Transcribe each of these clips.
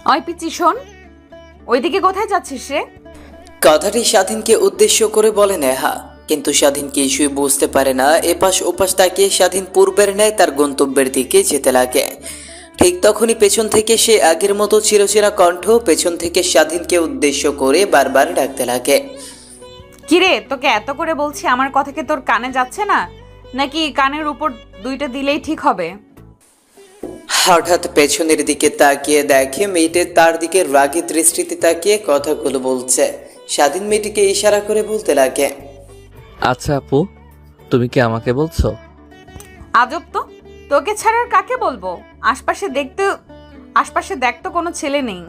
ওই পিচ্চি শোন, ওইদিকে কোথায় যাচ্ছিস রে? কথাটি স্বাধীনকে উদ্দেশ্য করে বলে নেহা, কিন্তু স্বাধীন কিছুই বুঝতে পারে না। এপাশ ওপাশ তাকিয়ে স্বাধীন পূর্বের ন্যায় তার গন্তব্যের দিকে যেতে লাগে। ঠিক তখনই পেছন থেকে সে আগের মতো চিরচেনা কণ্ঠ পেছন থেকে স্বাধীনকে উদ্দেশ্য করে বারবার ডাকতে লাগে। কিরে, তোকে এত করে বলছি, আমার কথা কি তোর কানে যাচ্ছে না? নাকি কানের উপর দুইটা দিলেই ঠিক হবে? হঠাৎ পেছনের দিকে তাকিয়ে দেখে মেয়েটি তার দিকে রাগী দৃষ্টিতে তাকিয়ে কথাগুলো বলছে। স্বাধীন মেয়েটিকে ইশারা করে বলতে লাগে, আচ্ছা আপু, তুমি কি আমাকে বলছো? আজব তো, তোকে ছাড়া আর কাকে বলবো? আশপাশে দেখতো কোনো ছেলে নেই।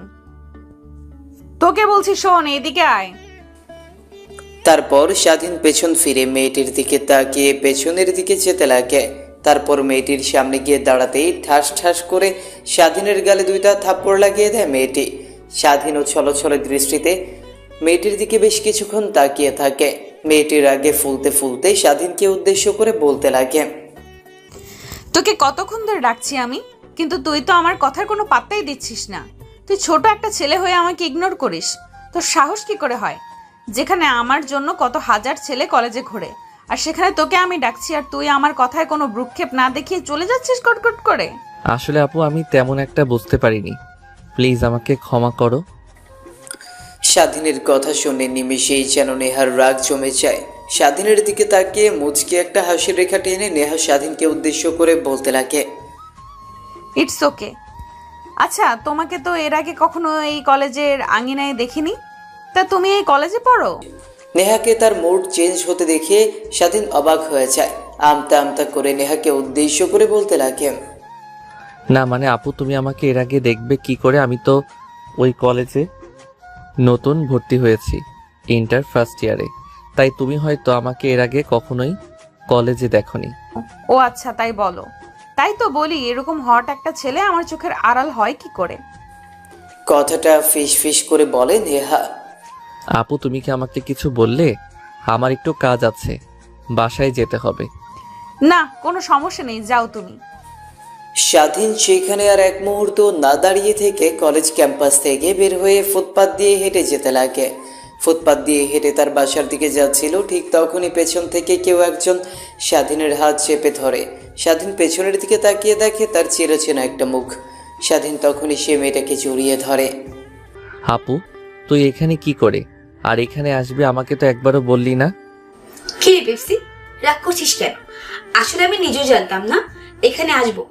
তোকে বলছি শোন, এদিকে আয়। তারপর স্বাধীন পেছন ফিরে মেয়েটির দিকে তাকিয়ে পেছনের দিকে যেতে লাগে। তারপর মেয়েটির সামনে গিয়ে দাঁড়াতেই ঠাস ঠাস করে স্বাধীনের গালে দুইটা থাপ্পড় লাগিয়ে দেয় মেয়েটি। স্বাধীনও ছলছল দৃষ্টিতে মেয়েটির দিকে বেশ কিছুক্ষণ তাকিয়ে থাকে। মেয়েটির আগে ফুলতে ফুলতে স্বাধীনকে উদ্দেশ্য করে বলতে লাগে, তোকে কতক্ষণ ধরে ডাকছি আমি, কিন্তু তুই তো আমার কথার কোনো পাত্তাই দিচ্ছিস না। তুই ছোট একটা ছেলে হয়ে আমাকে ইগনোর করিস। তোর সাহস কি করে হয়? যেখানে আমার জন্য কত হাজার ছেলে কলেজে ঘোরে, আর সেখানে তোকে আমি ডাকছি আর তুই আমার কথায় কোনো ভ্রুক্ষেপ না দেখিয়ে চলে যাচ্ছিস কটকট করে। আসলে আপু, আমি তেমন একটা বুঝতে পারিনি, প্লিজ আমাকে ক্ষমা করো। স্বাধীনের কথা শুনে নিমেষেই যেন নেহার রাগ জমে যায়। স্বাধীনের দিকে তাকিয়ে মুচকি একটা হাসির রেখা টেনে নেহা স্বাধীনকে উদ্দেশ্য করে বলতে লাগে, ইটস ওকে। আচ্ছা, তোমাকে তো এর আগে কখনো এই কলেজের আঙিনায় দেখিনি, তা তুমি এই কলেজে পড়ো? নেহাকে তার মুড চেঞ্জ হতে দেখে স্বাধীন অবাক হয়ে যায়। আমতা আমতা করে নেহাকে উদ্দেশ্য করে বলতে লাগে, না মানে আপু, তুমি আমাকে এর আগে দেখবে কি করে? আমি তো ওই কলেজে নতুন ভর্তি হয়েছি, ইন্টার ফার্স্ট ইয়ারে, তাই তুমি হয়তো আমাকে এর আগে কখনোই কলেজে দেখোনি। ও আচ্ছা, তাই বলো। তাই তো বলি, এরকম হট একটা ছেলে আমার চোখের আড়াল হয় কি করে? কথাটা ফিস ফিস করে বলে নেহা। আপু, তুমি কি আমাকে কিছু বললে? আমার একটু কাজ আছে, বাসায় যেতে হবে। না, কোনো সমস্যা নেই, যাও তুমি। স্বাধীন সেখানে আর এক মুহূর্ত না দাঁড়িয়ে থেকে কলেজ ক্যাম্পাস থেকে বের হয়ে ফুটপাত দিয়ে হেঁটে যেতে লাগে। ফুটপাত দিয়ে হেঁটে তার বাসার দিকে যাচ্ছিল, ঠিক তখনই পেছন থেকে কেউ একজন স্বাধীনের হাত চেপে ধরে। স্বাধীন পেছনের দিকে তাকিয়ে দেখে তার চিরচেনা একটা মুখ। স্বাধীন তখনই সে মেয়েটাকে জড়িয়ে ধরে। আপু, তুই এখানে কি করে? আর এখানে আসবে আমাকে তো একবারও বললি না। কি রে পেপসি, রাগ করছিস কেন? আসলে আমি নিজেও জানতাম না এখানে আসবো।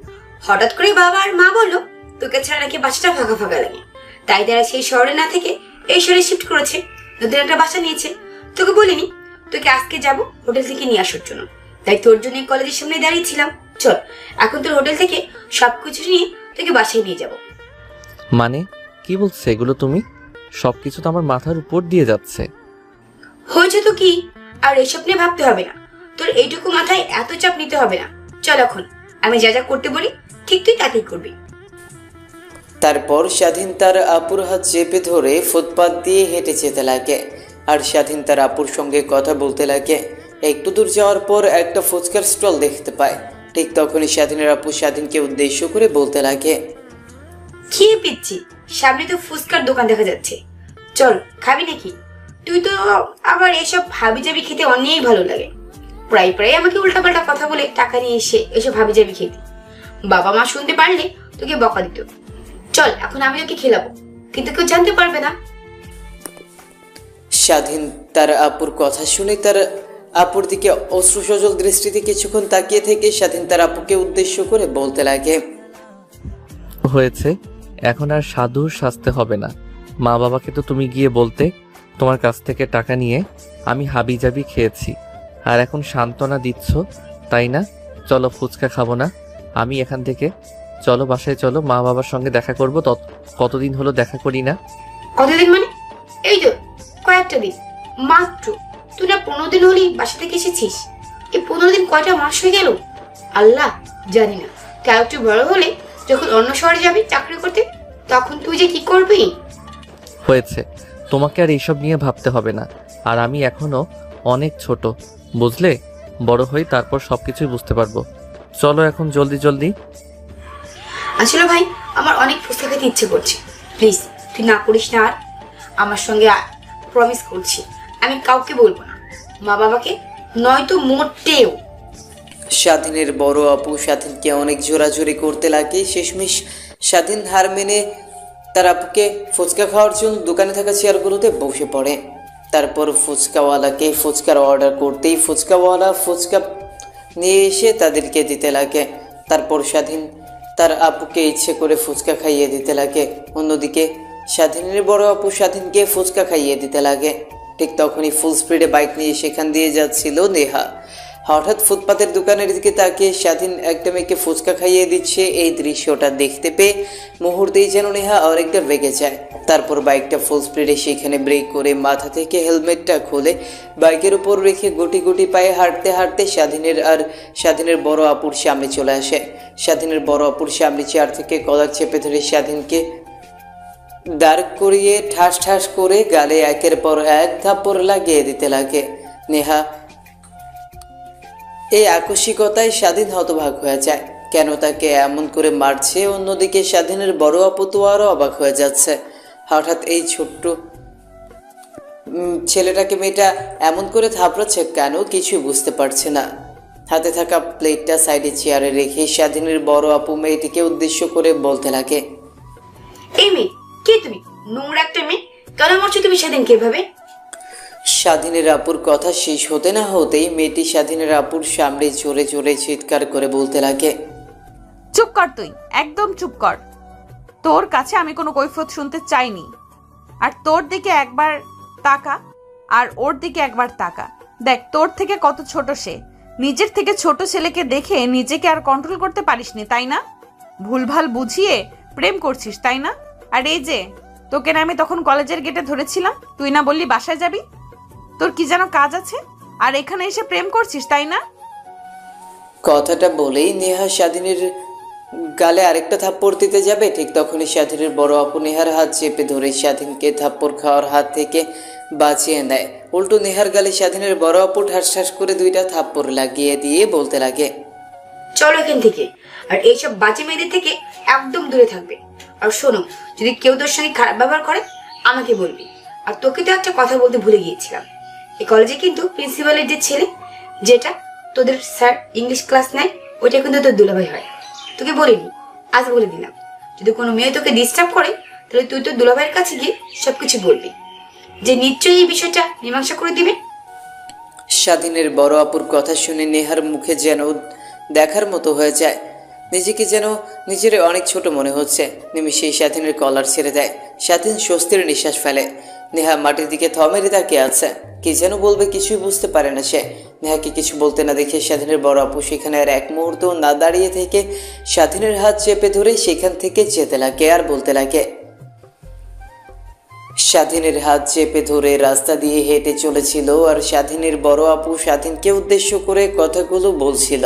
হঠাৎ করে বাবা আর মা বললো তোকে ছাড়া নাকি বাসাটা ফাঁকা ফাঁকা লাগে, তাই তারা সেই শহরে না থেকে এই শহরে শিফট করেছে, নতুন একটা বাসা নিয়েছে। তোকে বলিনি তোকে আজকে যাব হোটেল থেকে নিয়ে আসার জন্য, তাই তোর জন্য কলেজের সামনে দাঁড়িয়েছিলাম। চল এখন তোর হোটেল থেকে সবকিছু নিয়ে তোকে বাসায় নিয়ে যাব। মানে কি বলছো এগুলো তুমি? সবকিছু তো আমার মাথার উপর দিয়ে যাচ্ছে। হয়েছে তো কি, আর এসব নিয়ে ভাবতে হবে না। তোর এইটুকু মাথায় এত চাপ নিতে হবে না। চল এখন আমি যা যা করতে বলি ঠিক তুই তাতেই করবি। তারপর স্বাধীন তার আপুর হাত চেপে ধরে ফুটপাত দিয়ে হেঁটে যেতে লাগে, আর স্বাধীন তার আপুর সঙ্গে কথা বলতে লাগে। একটু দূর যাওয়ার পর একটা ফুচকার স্টল দেখতে পায়। ঠিক তখনই স্বাধীনের আপু স্বাধীনকে উদ্দেশ্য করে বলতে লাগে, খেয়ে পিচ্ছি, সামনে তো ফুচকার দোকান দেখা যাচ্ছে, চল খাবি নাকি? তুই তো আবার এসব হাবিজাবি খেতে অনেক ভালো লাগে। প্রায় প্রায় আমাকে উল্টাপাল্টা কথা বলে টাকা নিয়ে এসে এসব হাবিজাবি খেতে, বাবা মা শুনতে পারলে তোকে বকা দিত। চল এখন আমি ওকে খেলাবো, কিন্তু কেউ জানতে পারবে না। স্বাধীন তার আপুর কথা শুনে তার আপুর দিকে অশ্রু সজল দৃষ্টিতে কিছুক্ষণ তাকিয়ে থেকে স্বাধীন তার আপুকে উদ্দেশ্য করে বলতে লাগে, হয়েছে, এখন আর সাধু সাজতে হবে না। মা বাবাকে তো তুমি গিয়ে বলতে তোমার কাছ থেকে টাকা নিয়ে আমি হাবিজাবি খেয়েছি, আর এখন সান্ত্বনা দিচ্ছ, তাই না? চলো ফুচকা খাবো না আমি এখান থেকে, চলো বাসায় চলো, মা বাবার সঙ্গে দেখা করবো। কতদিন হলো দেখা করি না। কতদিন মানে? এই তো কয়েকটা দিন মাত্র। তুই না 15 দিন হলি বাসা থেকে এসেছিস। এই 15 দিন কয়টা মাস হয়ে গেল আল্লাহ জানি না। কেউ একটু বড় হলে যখন অন্য শহরে যাবি চাকরি করতে, তখন তুই যে কি করবি। হয়েছে, তোমাকে আর এইসব নিয়ে ভাবতে হবে না। আর আমি এখনো অনেক ছোট, বুঝলে? বড় হই তারপর সবকিছুই বুঝতে পারবো। চলো এখন জলদি জলদি। আসলে ভাই আমার অনেক ফুচকা খেতে ইচ্ছে করছে, প্লিজ তুই না করিস না আর। আমার সঙ্গে প্রমিস করছি আমি কাউকে বলবো না, মা বাবাকে নয়তো মোটেও। স্বাধীনের বড় আপু স্বাধীনকে অনেক জোরাজোরি করতে লাগে। শেষমেশ স্বাধীন হার মেনে তার আপুকে ফুচকা খাওয়ার জন্য দোকানে থাকা চেয়ারগুলোতে বসে পড়ে। তারপর ফুচকাওয়ালাকে ফুচকার অর্ডার করতেই ফুচকাওয়ালা ফুচকা নিয়ে এসে তাদেরকে দিতে লাগে। তারপর স্বাধীন তার আপুকে ইচ্ছে করে ফুচকা খাইয়ে দিতে লাগে। অন্যদিকে স্বাধীনের বড় আপু স্বাধীনকে ফুচকা খাইয়ে দিতে লাগে। ঠিক তখনই ফুল স্পিডে বাইক নিয়ে সেখান দিয়ে যাচ্ছিল নেহা। হঠাৎ ফুটপাতের দোকানের দিকে তাকিয়ে স্বাধীন একটা মেয়েকে ফুচকা খাইয়ে দিচ্ছে। এই দৃশ্যটা দেখতে পেয়ে মুহূর্তেই যেন নেহা অনেকটা রেগে যায়। তারপর বাইকটা ফুল স্পিডে সেখানে ব্রেক করে মাথা থেকে হেলমেটটা খুলে বাইকের উপর রেখে গুটি গুটি পায়ে হাঁটতে হাঁটতে স্বাধীনের বড় আপুর সামনে চলে আসে। স্বাধীনের বড় আপুর সামনে চেয়ার থেকে কলার চেপে ধরে স্বাধীনকে দাঁড় করিয়ে ঠাস ঠাস করে গালে একের পর এক থাপ্পড় লাগিয়ে দিতে লাগে। নেহা এই আকস্মিকতায় স্বাধীন হতবাক হয়ে যায়, কেন তাকে এমন করে মারছে। অন্যদিকে স্বাধীনের বড় আপু তো আরও অবাক হয়ে যাচ্ছে। হঠাৎ এই ছোট্ট ছেলেটাকে মেয়েটা এমন করে থাপড়াচ্ছে কেন, কিছুই বুঝতে পারছে না। হাতে থাকা প্লেটটা সাইডে চেয়ারে রেখে স্বাধীনের বড় আপু মেয়েটিকে উদ্দেশ্য করে বলতে লাগে, এই মেয়ে কে তুমি? নোংরা একটা মেয়ে, কেন মারছো তুমি স্বাধীনকে এভাবে? স্বাধীনের আপুর কথা শেষ হতে না হতেই মেয়েটি স্বাধীনের আপুর সামনে জোরে জোরে চিৎকার করে বলতে লাগে, চুপ কর তুই, একদম চুপ কর। তোর কাছে আমি কোনো কৈফিয়ত শুনতে চাইনি। আর তোর দিকে একবার তাকা আর ওর দিকে একবার তাকা, দেখ তোর থেকে কত ছোট সে। নিজের থেকে ছোট ছেলেকে দেখে নিজেকে আর কন্ট্রোল করতে পারিসনি তাই না? ভুলভাল বুঝিয়ে প্রেম করছিস তাই না? আর এই যে তোকে না আমি তখন কলেজের গেটে ধরেছিলাম, তুই না বললি বাসায় যাবি, তোর কি যেন কাজ আছে, আর এখানে এসে প্রেম করছিস তাই না? কথাটা বলেই নেহা স্বাধীনের গালে আরেকটা থাপ্পড় দিতে যাবে। ঠিক তখনই স্বাধীনের বড় আপু নেহার হাত চেপে ধরে স্বাধীনকে থাপ্পড় খাওয়ার হাত থেকে বাঁচিয়ে নেয়। উল্টো নেহার গালে স্বাধীনের বড় আপু ঠাস ঠাস করে দুইটা থাপ্পড় লাগিয়ে দিয়ে বলতে লাগে, চলো এখান থেকে, আর এইসব বাজে মেয়েদের থেকে একদম দূরে থাকবে। আর শোনো, যদি কেউ তোর সঙ্গে খারাপ ব্যবহার করে আমাকে বলবি। আর তোকে তো একটা কথা বলতে ভুলে গিয়েছিলাম, এই কলেজে কিন্তু প্রিন্সিপালের যে ছেলে, যেটা তোদের স্যার ইংলিশ ক্লাস নেয়, ওইটা কিন্তু তোর দুলাভাই হয়। তোকে বলিনি, আজ বলে দিলাম, যদি কোনো মেয়ে তোকে ডিস্টার্ব করে তাহলে তুই তোর দুলাভাইয়ের কাছে গিয়ে সবকিছু বলবি, যে নিশ্চয়ই এই বিষয়টা মীমাংসা করে দিবে। স্বাধীনের বড় আপুর কথা শুনে নেহার মুখে যেন দেখার মতো হয়ে যায়। নিজেকে যেন নিজের অনেক ছোট মনে হচ্ছে। নিমিষেই স্বাধীনের কলার ছেড়ে দেয়। স্বাধীন স্বস্তির নিঃশ্বাস ফেলে। নেহা মাটির দিকে থ মেরে তাকিয়ে আছে, কি যেন বলবে কিছুই বুঝতে পারে না সে। নেহাকে কিছু বলতে না দেখে স্বাধীনের বড় আপু সেখানে আর এক মুহূর্ত না দাঁড়িয়ে থেকে স্বাধীনের হাত চেপে ধরে সেখান থেকে যেতে লাগে আর বলতে লাগে। স্বাধীনের হাত চেপে ধরে রাস্তা দিয়ে হেঁটে চলেছিল আর স্বাধীনের বড় আপু স্বাধীনকে উদ্দেশ্য করে কথাগুলো বলছিল।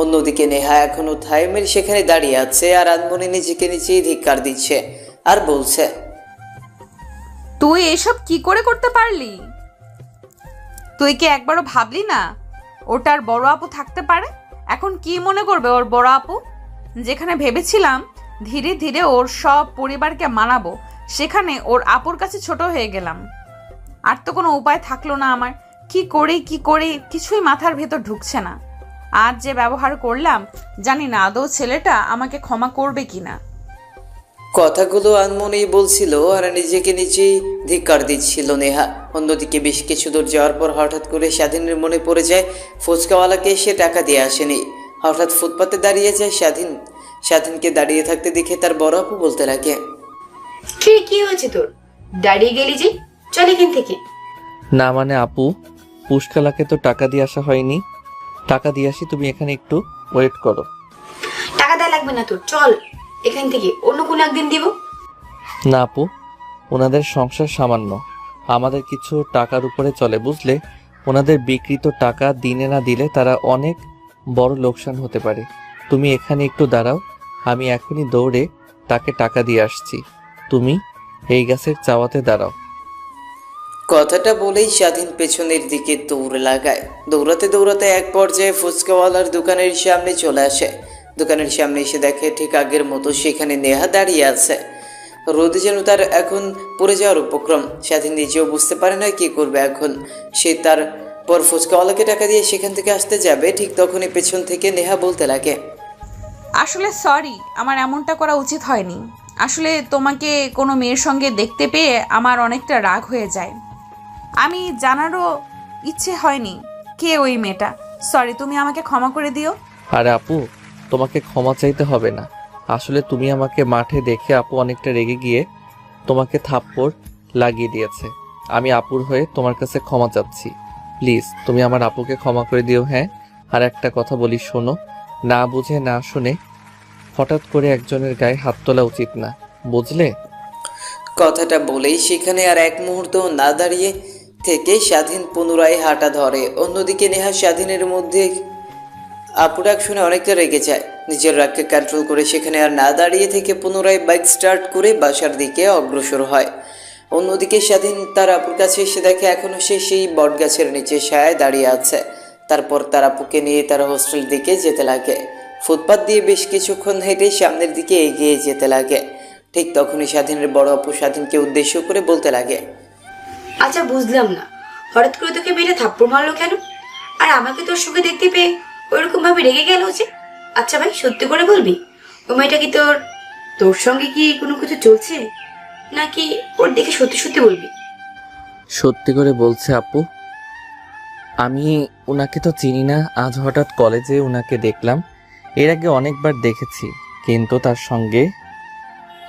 অন্যদিকে নেহা এখনো থাইমের সেখানে দাঁড়িয়ে আছে আর আনমনে নিজেকে নিজেই ধিক্কার দিচ্ছে আর বলছে, তুই এসব কি করে করতে পারলি? তুই কি একবারও ভাবলি না ওটার বড় আপু থাকতে পারে? এখন কি মনে করবে ওর বড় আপু? যেখানে ভেবেছিলাম ধীরে ধীরে ওর সব পরিবারকে মানাবো, সেখানে ওর আপুর কাছে ছোট হয়ে গেলাম। আর তো কোনো উপায় থাকলো না আমার। কি করি কিছুই মাথার ভেতর ঢুকছে না। আজ যে ব্যবহার করলাম, জানি না আদৌ ছেলেটা আমাকে ক্ষমা করবে কিনা। কথাগুলো আনমনেই বলছিল আর নিজেকে নিজেই ধিক্কার দিচ্ছিল নেহা। অন্যদিকে বেশ কিছু দূর যাওয়ার পর হঠাৎ করে স্বাধীনের মনে পড়ে যায় ফুচকাওয়ালাকে সে টাকা দিয়ে আসেনি। হঠাৎ ফুটপাতে দাঁড়িয়ে যায় স্বাধীনকে দাঁড়িয়ে থাকতে দেখে তার বড় আপু বলতে লাগে, কি হয়েছে তোর? দাঁড়িয়ে গেলি যে, চল এখান থেকে। না মানে আপু, পুষ্কালাকে তো টাকা দিয়ে আসা হয়নি। টাকা দিয়ে আসি, তুমি এখানে একটু ওয়েট করো। টাকা দেওয়া লাগবে না তোর, চল এখান থেকে, অন্য কোনো একদিন দিব। না আপু, ওনাদের সংসার সামান্য, আমাদের কিছু টাকার উপরে চলে বুঝলে। ওনাদের বিকৃত টাকা দিনে না দিলে তারা অনেক বড় লোকসান হতে পারে। তুমি এখানে একটু দাঁড়াও, আমি এখনই দৌড়ে তাকে টাকা দিয়ে আসছি। তুমি এই গাছের চাওয়াতে দাঁড়াও। কথাটা বলেই স্বাধীন পেছনের দিকে দৌড় লাগায়। দৌড়াতে দৌড়াতে এক পর্যায়ে ফুচকাওয়ালার দোকানের সামনে চলে আসে। দোকানের সামনে এসে দেখে ঠিক আগের মতো সেখানে নেহা দাঁড়িয়ে আছে। রোদে যেন তার এখন পড়ে যাওয়ার উপক্রম। স্বাধীন নিজেও বুঝতে পারে না কি করবে এখন। সে তার পর ফুচকাওয়ালাকে টাকা দিয়ে সেখান থেকে আসতে যাবে, ঠিক তখনই পেছন থেকে নেহা বলতে লাগে, আসলে সরি, আমার এমনটা করা উচিত হয়নি। আসলে তোমাকে কোনো মেয়ের সঙ্গে দেখতে পেয়ে আমার অনেকটা রাগ হয়ে যায়। আমি জানারও ইচ্ছে হয়নি কে ওই মেয়েটা। সরি, তুমি আমাকে ক্ষমা করে দিও। আরে আপু, তোমাকে ক্ষমা চাইতে হবে না। আসলে তুমি আমাকে মাঠে দেখে আপু অনেকটা রেগে গিয়ে তোমাকে থাপ্পড় লাগিয়ে দিয়েছে। আমি আপুর হয়ে তোমার কাছে ক্ষমা চাচ্ছি। প্লিজ তুমি আমার আপুকে ক্ষমা করে দিও। হ্যাঁ, আর একটা কথা বলি, শোনো, না বুঝে না শুনে হঠাৎ করে একজনের গায়ে হাত তোলা উচিত না, বুঝলে? কথাটা বলেই সেখানে আর এক মুহূর্ত না দাঁড়িয়ে থেকে স্বাধীন পুনরায় হাঁটা ধরে। অন্যদিকে নেহা স্বাধীনের মধ্যে আপু ডাক শুনে অনেকটা রেগে যায়। নিজের রাগকে কন্ট্রোল করে সেখানে আর না দাঁড়িয়ে থেকে পুনরায় বাইক স্টার্ট করে বাসার দিকে অগ্রসর হয়। অন্যদিকে স্বাধীন তার আপুর কাছে এসে দেখে এখনও সে সেই বটগাছের নিচে ছায়ায় দাঁড়িয়ে আছে। তারপর তার আপুকে নিয়ে তার হোস্টেল দিকে যেতে লাগে। ফুটপাত দিয়ে বেশ কিছুক্ষণ হেঁটে সামনের দিকে এগিয়ে যেতে লাগে। ঠিক তখনই স্বাধীনের বড় আপু স্বাধীনকে উদ্দেশ্য করে বলতে লাগে, আচ্ছা বুঝলাম না, হঠাৎ করে তোকে মেয়েটা থাপ্পড় মারলো কেন? আর আমাকে তোর সঙ্গে দেখতে পেয়ে ওইরকম ভাবে রেগে গেল যে? আচ্ছা ভাই, সত্যি করে বলবি, ও মেয়েটা কি তোর তোর সঙ্গে কি কোনো কিছু চলছে, নাকি ওর দেখে সত্যি সত্যি বলবি? সত্যি করে বলছে আপু, আমি উনাকে তো চিনি না, আজ হঠাৎ কলেজে উনাকে দেখলাম। এর আগে অনেকবার দেখেছি, কিন্তু তার সঙ্গে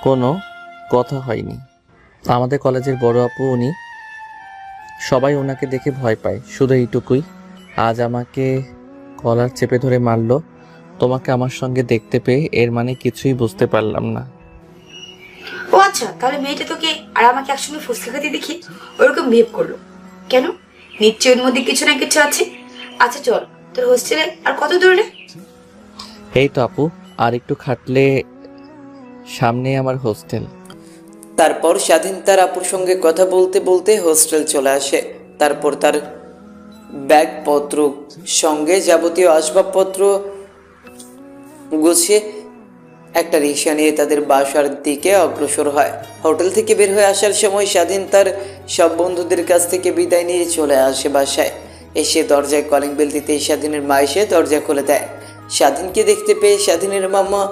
কোনো কথা হয়নি। আমাদের কলেজের বড় আপু উনি, সবাই ওনাকে দেখে ভয় পায়, শুধু এইটুকুই। আজ আমাকে কলার চেপে ধরে মারলো। তোমাকে আমার সঙ্গে দেখতে পেয়ে এর মানে কিছুই বুঝতে পারলাম না। ও আচ্ছা, তাহলে মেয়েটা তোকে আর আমাকে একসঙ্গে ফুসকা খেতে দেখি ওরকম বিহেভ করলো কেন? নিশ্চয়ই ওর মধ্যে কিছু না কিছু আছে। আচ্ছা চল, তোর হোস্টেলে আর কত দূরে? এই তো আপু, আর একটু খাটলে সামনে আমার হোস্টেল। তারপর স্বাধীন তার আপুর সঙ্গে কথা বলতে বলতে হোস্টেল চলে আসে। তারপর তার ব্যাগপত্র সঙ্গে যাবতীয় আসবাবপত্র গুছিয়ে একটা রিক্সা নিয়ে তাদের বাসার দিকে অগ্রসর হয়। হোটেল থেকে বের হয়ে আসার সময় স্বাধীন তার সব বন্ধুদের কাছ থেকে বিদায় নিয়ে চলে আসে বাসায়। এসে দরজায় কলিং বেল দিতে স্বাধীনের মা এসে দরজা খুলে দেয়। স্বাধীনকে দেখতে পেয়ে স্বাধীনের মামা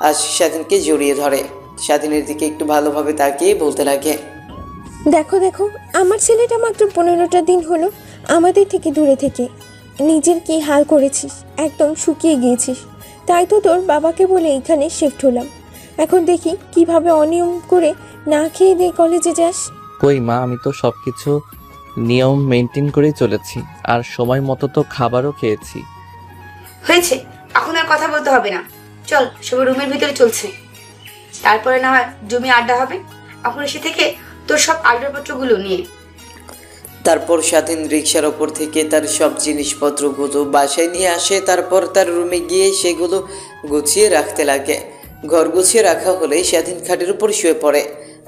আজ স্বাধীনকে জড়িয়ে ধরে। স্বাধীনের দিকে একটু ভালোভাবে তাকিয়ে বলতে লাগে, দেখো দেখো, আমার ছেলেটা মাত্র 15টা দিন হলো আমাদের থেকে দূরে থেকে নিজের কি হাল করেছিস, একদম শুকিয়ে গিয়েছিস। তাই তো তোর বাবাকে বলে এখানে শিফট হলাম। এখন দেখি কিভাবে অনিয়ম করে না খেয়ে দিয়ে কলেজে যাস। কই মা, আমি তো সব কিছু নিয়ম মেনটেন করেই চলেছি, আর সময় মতো তো খাবারও খেয়েছি। হয়েছে, এখন আর কথা বলতে হবে না। চল, সবাই রুমের ভিতরে চলছে, তারপরে না হয় জমি আড্ডা হবে। এখন এসে থেকে তোর সব আসবাবপত্রগুলো নিয়ে। তারপর স্বাধীন রিক্সার ওপর থেকে তার সব জিনিসপত্রগুলো বাসায় নিয়ে আসে। তারপর তার রুমে গিয়ে সেগুলো গুছিয়ে রাখতে লাগে। ঘর গুছিয়ে রাখা হলে স্বাধীন খাটের উপর শুয়ে পড়ে।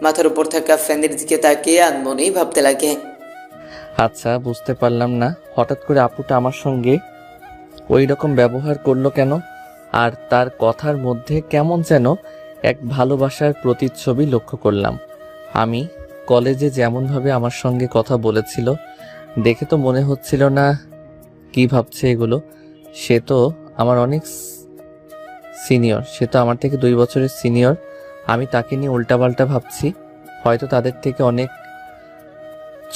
মাথার উপর থাকা ফ্যানের দিকে তাকিয়ে আনমনেই ভাবতে লাগে, আচ্ছা বুঝতে পারলাম না, হঠাৎ করে আপুটা আমার সঙ্গে ওই রকম ব্যবহার করলো কেন? আর তার কথার মধ্যে কেমন যেন এক ভালোবাসার প্রতিচ্ছবি লক্ষ্য করলাম। আমি কলেজে যেমনভাবে আমার সঙ্গে কথা বলেছিল, দেখে তো মনে হচ্ছিল না কি ভাবছে এগুলো। সে তো আমার অনেক সিনিয়র, সে তো আমার থেকে 2 বছরের সিনিয়র। আমি তাকে নিয়ে উল্টাপাল্টা ভাবছি। হয়তো তাদের থেকে অনেক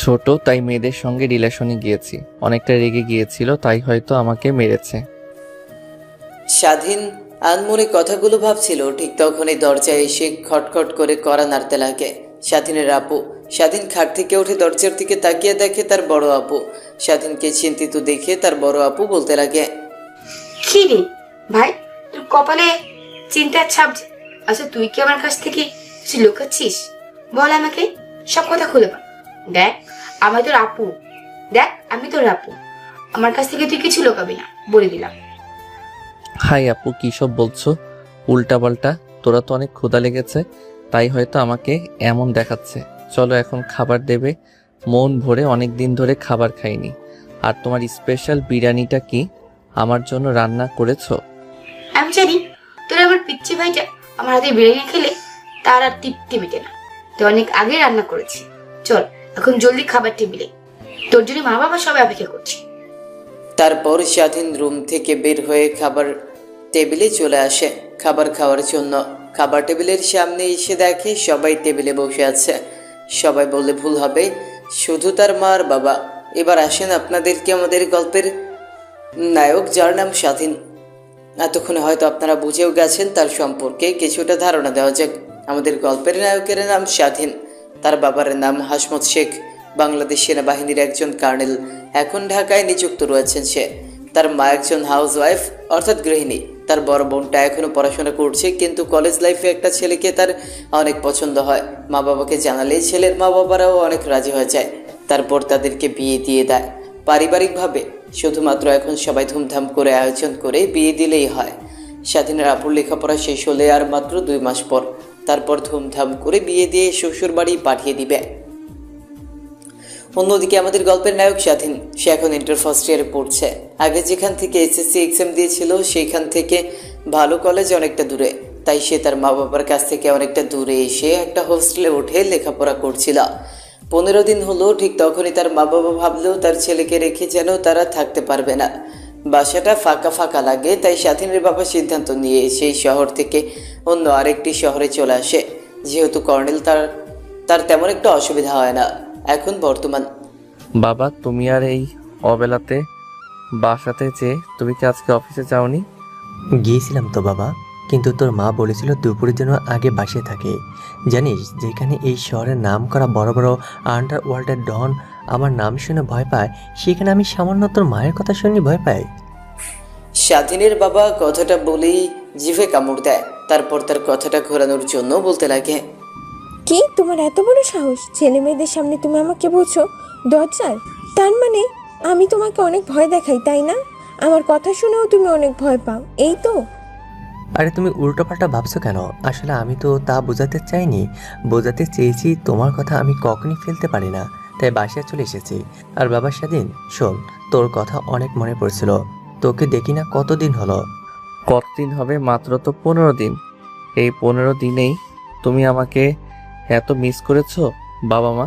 ছোট, তাই মেয়েদের সঙ্গে রিলেশনে গিয়েছি, অনেকটা রেগে গিয়েছিল, তাই হয়তো আমাকে মেরেছে। স্বাধীন আনমনে কথাগুলো ভাবছিল। ঠিক তখনই দরজায় এসে খটখট করে কড়া নাড়তে লাগে স্বাধীনের আপু। স্বাধীন খাট থেকে উঠে দরজার দিকে তাকিয়ে দেখে তার বড় আপু। স্বাধীনকে চিন্তিত দেখে তার বড় আপু বলতে লাগে, কি রে ভাই, তোর কপালে চিন্তার ছাপ যে। আচ্ছা তুই কি আমার কাছ থেকে কিছু লুকাচ্ছিস? বল আমাকে, সব কথা খুলে বল। দেখ আমি তোর আপু, আমার কাছ থেকে তুই কিছু লুকাবি না, বলে দিলাম। হাই আপু, কী সব বলছো উল্টাপাল্টা? তোরা তো অনেক ক্ষুধা লেগেছে, তাই হয়তো আমাকে এমন দেখাচ্ছে। চলো এখন খাবার দেবে, মন ভরে অনেক দিন ধরে খাবার খাইনি। আর তোমার স্পেশাল বিরিয়ানিটা কি আমার জন্য রান্না করেছো? আমি জানি তোর আমার পিচ্ছি ভাইটা আমার হাতে বিরিয়ানি খেলে তা তার আর তৃপ্তি মেটে না। তুই অনেক আগে রান্না করেছি, চল এখন জলদি খাবার টেবিলে, তোর জন্য মা বাবা সবাই অপেক্ষা করছে। তারপর স্বাধীন রুম থেকে বের হয়ে খাবার টেবিলে চলে আসে খাবার খাওয়ার জন্য। খাবার টেবিলের সামনে এসে দেখে সবাই টেবিলে বসে আছে। সবাই বললে ভুল হবে, শুধু তার মা আর বাবা। এবার আসেন আপনাদেরকে আমাদের গল্পের নায়ক, যার নাম স্বাধীন। এতক্ষণে হয়তো আপনারা বুঝেও গেছেন, তার সম্পর্কে কিছুটা ধারণা দেওয়া যাক। আমাদের গল্পের নায়কের নাম স্বাধীন। তার বাবার নাম হাসমত শেখ, বাংলাদেশ সেনাবাহিনীর একজন কর্নেল। এখন ঢাকায় নিযুক্ত রয়েছেন সে। তার মা একজন হাউসওয়াইফ অর্থাৎ গৃহিণী। তার বড় বোনটা এখনো পড়াশোনা করছে, কিন্তু কলেজ লাইফে একটা ছেলেকে তার অনেক পছন্দ হয়। মা বাবাকে জানালেই ছেলের মা বাবারাও অনেক রাজি হয়ে যায়। তারপর তাদেরকে বিয়ে দিয়ে দেয় পারিবারিকভাবে। শুধুমাত্র এখন সবাই ধুমধাম করে আয়োজন করে বিয়ে দিলেই হয়। স্বাধীনের আপুর লেখাপড়া শেষ হলে আর মাত্র 2 মাস পর তারপর ধুমধাম করে বিয়ে দিয়ে শ্বশুর বাড়ি পাঠিয়ে দিবে। অন্যদিকে আমাদের গল্পের নায়ক স্বাধীন, সে এখন ইন্টার ফার্স্ট ইয়ারে পড়ছে। আগে যেখান থেকে এসএসসি এক্সাম দিয়েছিল সেইখান থেকে ভালো কলেজ অনেকটা দূরে, তাই সে তার মা বাবার কাছ থেকে অনেকটা দূরে এসে একটা হোস্টেলে উঠে লেখাপড়া করছিল। 15 দিন হলো, ঠিক তখনই তার মা বাবা ভাবলেও তার ছেলেকে রেখে যেন তারা থাকতে পারবে না। বাসাটা ফাঁকা ফাঁকা লাগে, তাই স্বাধীনের বাবা সিদ্ধান্ত নিয়ে সেই শহর থেকে অন্য আরেকটি শহরে চলে আসে। যেহেতু কর্নেল, তার তেমন একটা অসুবিধা হয় না এখন বর্তমান। বাবা, তুমি আর এই অবেলাতে বাসাতে যে তুমি কি আজকে অফিসে যাওনি? গিয়েছিলাম তো বাবা, কিন্তু তোর মা বলেছিল দুপুরের জন্য আগে বাসে থাকে। জানিস, যেখানে এই শহরের নাম করা বড় বড় আন্ডারওয়ার্ল্ডের ডন আমার নাম শুনে ভয় পায়, সেখানে আমি সামান্য তোর মায়ের কথা শুনে ভয় পাই। স্বাধীনের বাবা কথাটা বলেই জিভে কামড় দেয়। তারপর তার কথাটা ঘোরানোর জন্য বলতে লাগে, কি তোমার এত বড় সাহস? ছেলে মেয়েদের সামনে তুমি আমাকে বলছো দরজাল? তার মানে আমি তোমাকে অনেক ভয় দেখাই, তাই না? আমার কথা শুনেও তুমি অনেক ভয় পাও, এই তো? আরে তুমি উল্টোপাল্টা ভাবছো কেন? আসলে আমি তো তা বোঝাতে চাইনি। বোঝাতে চেয়েছি তোমার কথা আমি কখনই ফেলতে পারি না, তাই বাসায় চলে এসেছি। আর বাবা স্বাধীন, শোন, তোর কথা অনেক মনে পড়ছিল। তোকে দেখি না কতদিন হলো। কতদিন হবে? মাত্র তো 15 দিন। এই 15 দিনেই তুমি আমাকে এত মিস করেছো বাবা মা?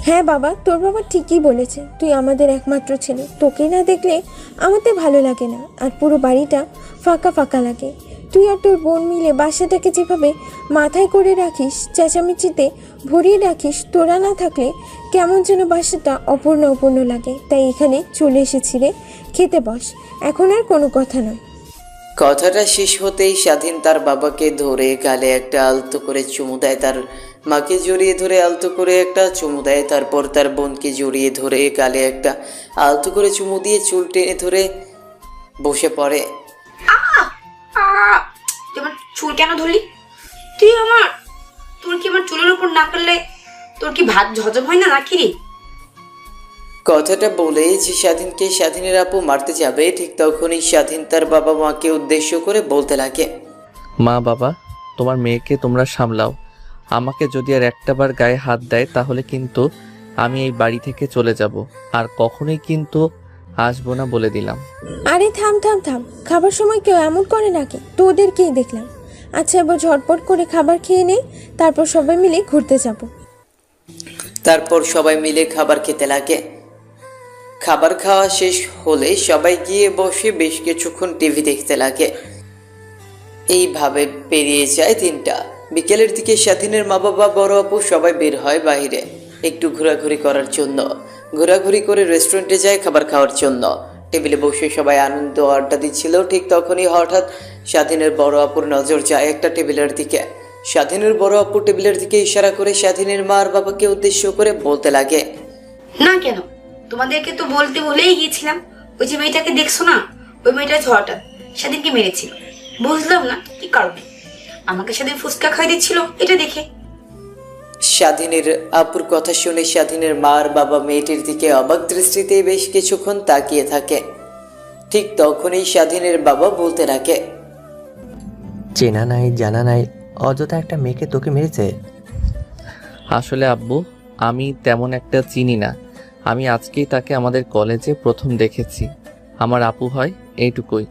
হ্যাঁ বাবা, তোর বাবা ঠিকই বলেছে, তুই আমাদের একমাত্র ছেলে। তোকে না দেখলে আমাদের ভালো লাগে না, আর পুরো বাড়িটা ফাঁকা ফাঁকা লাগে। তুই আর তোর বোন মিলে বাসাটাকে যেভাবে মাথায় করে রাখিস, চেঁচামেচিতে ভরিয়ে রাখিস, তোরা না থাকলে কেমন যেন বাসাটা অপূর্ণ অপূর্ণ লাগে। তাই এখানে চলে এসেছি রে, খেতে বস, এখন আর কোনো কথা নয়। কথাটা শেষ হতেই স্বাধীন তার বাবাকে ধরে গালে একটা আলতো করে চুমু দেয়, তার মাকে জড়িয়ে ধরে আলতো করে একটা চুমু দেয়। তারপর তার বোনকে জড়িয়ে ধরে গালে একটা আলতো করে চুমু দিয়ে চুল টেনে ধরে বসে পড়ে। তুই আমার চুল কেন ধরলি? তোর কি আমার চুলের উপর না করলে তোর কি ভাত হজম হয় না নাকি রে? কথাটা বলে যে স্বাধীনকে স্বাধীনের আপু মারতে যাবে, ঠিক তখনই স্বাধীন তার বাবা মাকে উদ্দেশ্য করে বলতে লাগে, মা বাবা, তোমার মেয়েকে তোমরা সামলাও। আমাকে যদি আর একটাবার গায়ে হাত দেয় তাহলে কিন্তু আমি এই বাড়ি থেকে চলে যাব, আর কখনোই কিন্তু আসবো না বলে দিলাম। আরে থাম থাম থাম, খাবার সময় কেউ এমন করে নাকি? তোদেরকেই দেখলাম। আচ্ছা, এবার ঝটপট করে খাবার খেয়ে নে, তারপর সবাই মিলে ঘুরতে যাব। তারপর সবাই মিলে খাবার খেতে লাগে। খাবার খাওয়া শেষ হলে সবাই গিয়ে বসে বেশ কিছুক্ষণ টিভি দেখতে লাগে। এইভাবে পেরিয়ে যায় দিনটা। বিকেলের দিকে স্বাধীনের মা বাবা, বড় আপু সবাই বের হয় বাইরে একটু ঘোরাঘুরি করার জন্য। ঘোরাঘুরি করে রেস্টুরেন্টে যায় খাবার খাওয়ার জন্য। টেবিলে বসে সবাই আনন্দ আড্ডা দিচ্ছিল, ঠিক তখনই হঠাৎ স্বাধীনের বড় আপুর নজর যায় একটা টেবিলের দিকে। স্বাধীনের বড় আপু টেবিলের দিকে ইশারা করে স্বাধীনের মা আর বাবাকে উদ্দেশ্য করে বলতে লাগে, না কেন, তোমাদেরকে তো বলতে বলেই গিয়েছিলাম, ওই যে মেয়েটাকে দেখছো না, ওই মেয়েটা হঠাৎ সেদিনকে মেরেছিল। বুঝলাম না কি কারণে, আমাকে সেদিন ফুচকা খাই দিচ্ছিল এটা দেখে। স্বাধীনের আপুর কথা শুনে স্বাধীনের মা আর বাবা মেয়েটির দিকে অবাক দৃষ্টিতে বেশ কিছুক্ষণ তাকিয়ে থাকে। ঠিক তখনই স্বাধীনের বাবা বলতে থাকে, চেনা নাই জানা নাই, অযথা একটা মেয়েকে তোকে মেরেছে। আসলে আব্বু, আমি তেমন একটা চিনি না। আমি আজকেই তাকে আমাদের কলেজে প্রথম দেখেছি। আমার আপু হয়, এইটুকুই।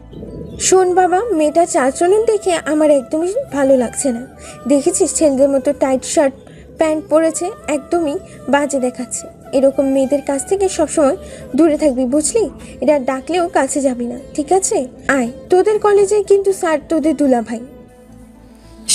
শোন বাবা, মেয়েটার চালচলন দেখে আমার একদমই ভালো লাগছে না। দেখেছিস ছেলেদের মতো টাইট শার্ট প্যান্ট পরেছে, একদমই বাজে দেখাচ্ছে। এরকম মেয়েদের কাছ থেকে সবসময় দূরে থাকবি, বুঝলি? এরা ডাকলেও কাছে যাবি না, ঠিক আছে? আয়, তোদের কলেজে কিন্তু স্যার তোদের দুলাভাই।